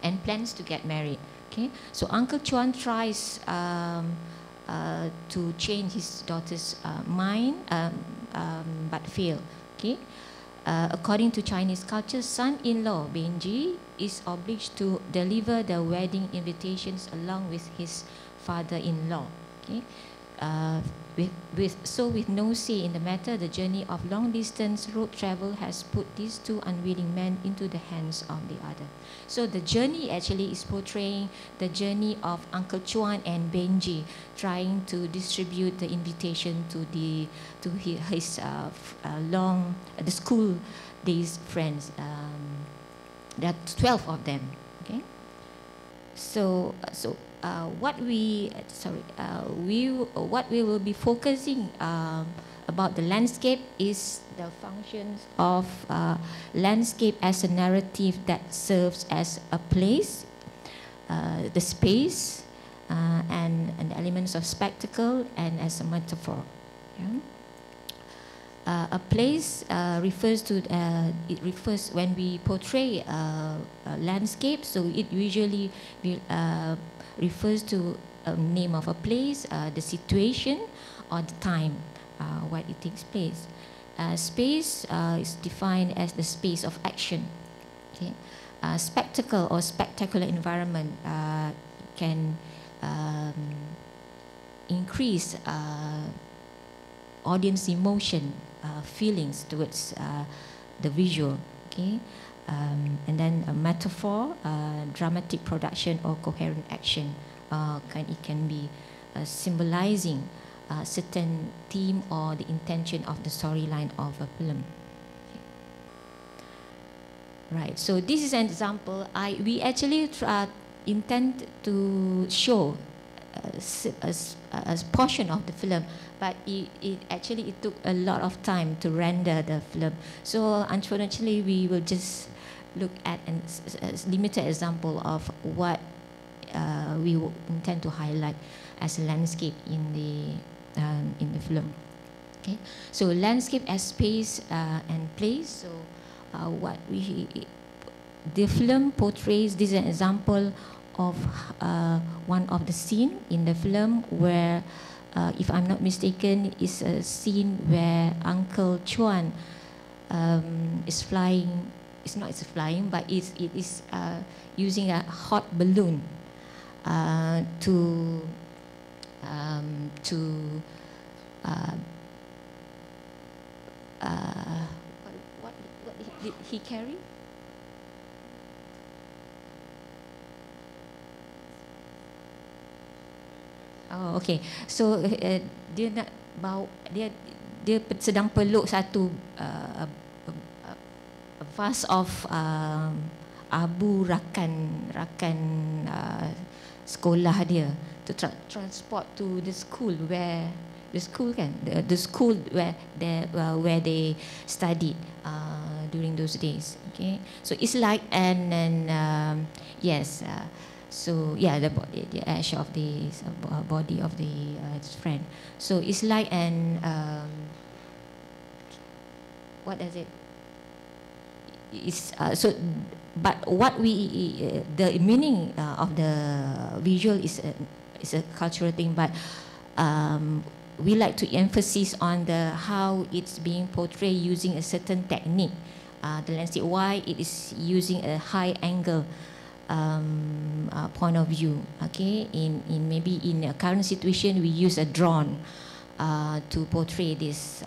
and plans to get married. Okay, so Uncle Chuan tries to change his daughter's mind, but fail. Okay, according to Chinese culture, son-in-law Benji is obliged to deliver the wedding invitations along with his father-in-law. Okay, with no say in the matter, the journey of long-distance road travel has put these two unwilling men into the hands of the other. So the journey actually is portraying the journey of Uncle Chuan and Benji trying to distribute the invitation to his the school days friends. There are 12 of them. Okay. What we will be focusing about the landscape is the functions of landscape as a narrative that serves as a place, the space, and elements of spectacle, and as a metaphor. Yeah? A place refers when we portray a landscape, so it usually refers to a name of a place, the situation, or the time where it takes place. Space is defined as the space of action. Okay? Spectacle or spectacular environment can increase audience emotion, feelings towards the visual. Okay? And then a metaphor, dramatic production or coherent action. It can be symbolizing a certain theme or the intention of the storyline of a film. Okay. Right, so this is an example. We actually intend to show a portion of the film, but it took a lot of time to render the film. So unfortunately, we will just look at a limited example of what we will intend to highlight as a landscape in the film. Okay, so landscape as space and place. So the film portrays. This is an example of one of the scene in the film where, if I'm not mistaken, is a scene where Uncle Chuan is flying. It's flying, but it is using a hot balloon what did he carry? Oh, okay. So dia nak bawa dia sedang peluk satu vas of abu rakan sekolah dia to transport to the school where the school where they studied during those days. Okay, so it's like yes. So yeah, the ash of the body of the friend. So it's like an what does it? It's so. But what the meaning of the visual is a cultural thing. But we like to emphasize on how it's being portrayed using a certain technique. The landscape, why it is using a high angle. Point of view. Okay, in maybe in a current situation we use a drone to portray this,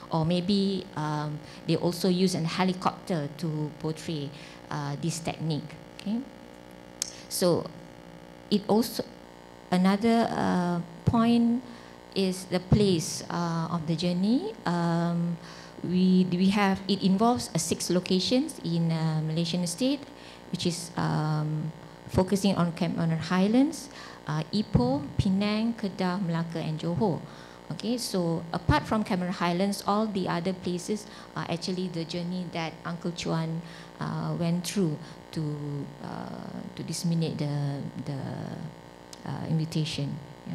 or maybe they also use a helicopter to portray this technique. Okay, so it also another point is the place of the journey. We have it involves 6 locations in Malaysian state, which is focusing on Cameron Highlands, Ipoh, Penang, Kedah, Melaka and Johor. Okay, so apart from Cameron Highlands, all the other places are actually the journey that Uncle Chuan went through to disseminate the invitation. Yeah.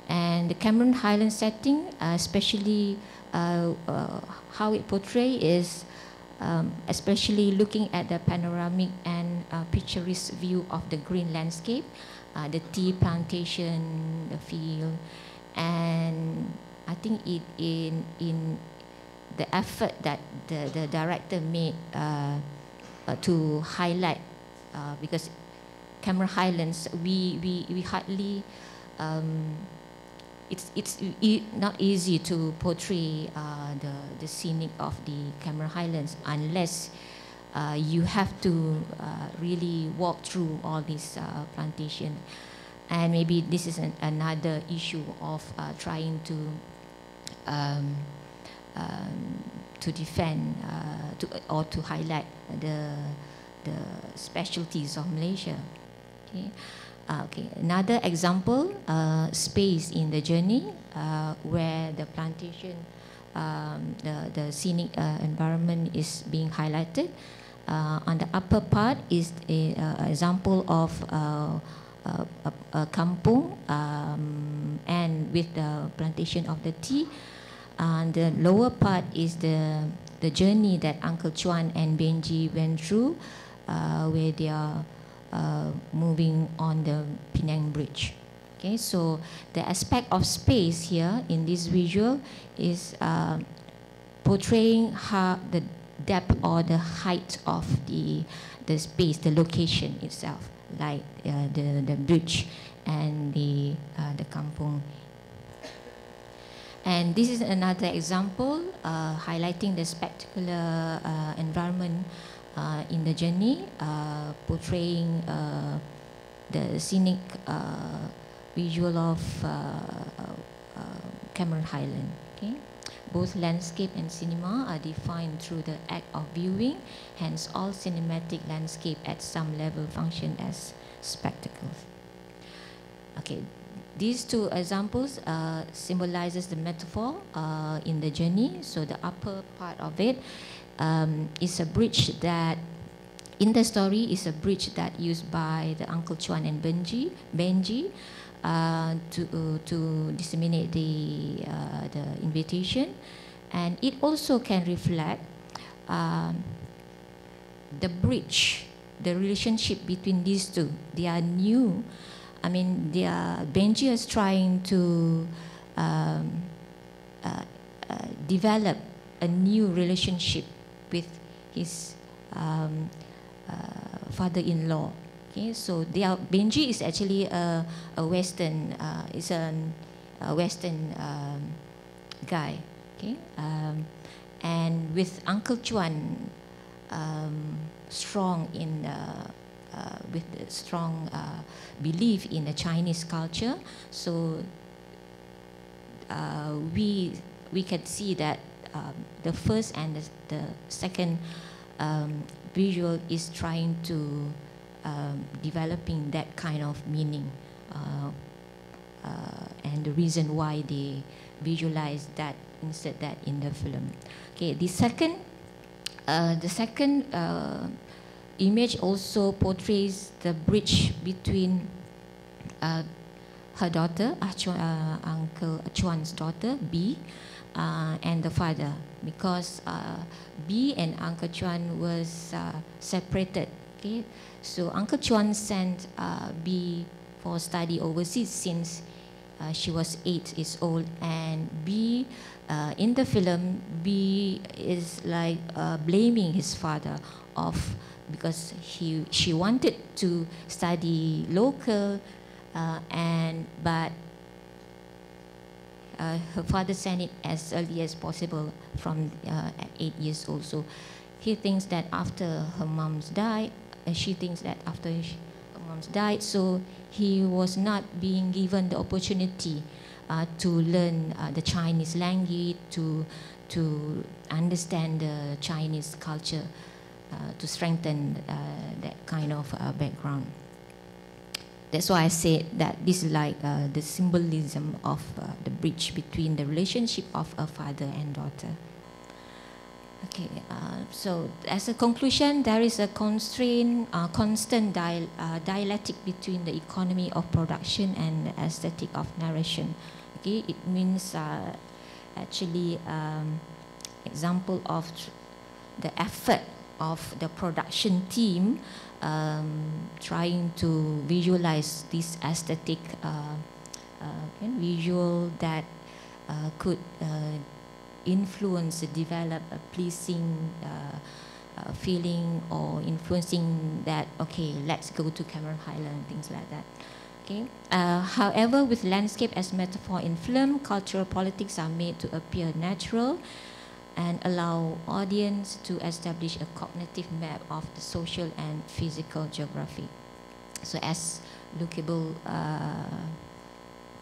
And the Cameron Highlands setting, especially how it portrays is especially looking at the panoramic and picturesque view of the green landscape, the tea plantation, the field, and I think it in the effort that the director made to highlight, because Cameron Highlands we hardly it's not easy to portray the scenic of the Cameron Highlands unless you have to really walk through all these plantation, and maybe this is another issue of trying to defend or to highlight the specialties of Malaysia. Okay. Okay, another example, space in the journey, where the plantation, the scenic environment is being highlighted. On the upper part is an example of a kampung, and with the plantation of the tea. And the lower part is the journey that Uncle Chuan and Benji went through, where they are moving on the Penang Bridge. Okay, so the aspect of space here in this visual is portraying how the depth or the height of the space, the location itself, like the bridge and the kampung. And this is another example highlighting the spectacular environment in the journey, portraying the scenic visual of Cameron Highland. Okay? Both landscape and cinema are defined through the act of viewing, hence all cinematic landscape at some level function as spectacles. Okay, these two examples symbolizes the metaphor in the journey. So the upper part of it is a bridge that, in the story, is a bridge that used by the Uncle Chuan and Benji to disseminate the invitation, and it also can reflect the bridge, the relationship between these two. They are new. I mean, Benji is trying to develop a new relationship with his father-in-law. Okay, so Benji is actually a Western, a Western guy. Okay, and with Uncle Chuan strong in with a strong belief in the Chinese culture. So we can see that the first and the second visual is trying to developing that kind of meaning, and the reason why they visualize that, insert that in the film. Okay, the second image also portrays the bridge between her daughter, Uncle Chuan's daughter, B, and the father, because B and Uncle Chuan was separated. Okay, so Uncle Chuan sent B for study overseas since she was 8 years old, and B, in the film, B is like blaming his father because she wanted to study local, but her father sent it as early as possible from at 8 years old. So he thinks that after her mom's died, she thinks that after her mom's died, so he was not being given the opportunity to learn the Chinese language, to understand the Chinese culture, to strengthen that kind of background. That's why I said that this is like the symbolism of the bridge between the relationship of a father and daughter. Okay, so as a conclusion, there is a constant dialectic between the economy of production and the aesthetic of narration. Okay, it means actually example of the effort of the production team trying to visualize this aesthetic visual that could influence, develop a pleasing feeling, or influencing that, okay, let's go to Cameron Highland, things like that. Okay. However, with landscape as metaphor in film, cultural politics are made to appear natural and allow audience to establish a cognitive map of the social and physical geography. So as Lookable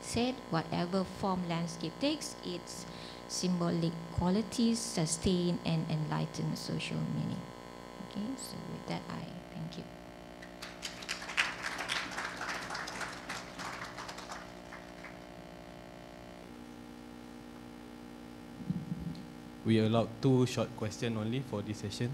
said, whatever form landscape takes, its symbolic qualities sustain and enlighten social meaning. Okay, so with that, I thank you. We allowed 2 short questions only for this session.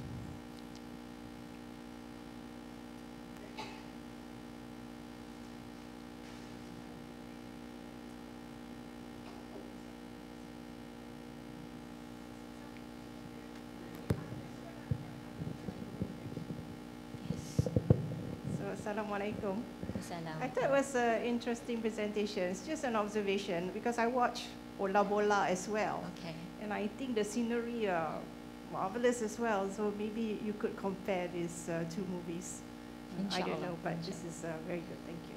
Assalamualaikum. I thought it was an interesting presentation. It's just an observation because I watch Bola Bola as well. Okay. And I think the scenery are marvelous as well. So maybe you could compare these 2 movies. I don't know, but this is very good. Thank you.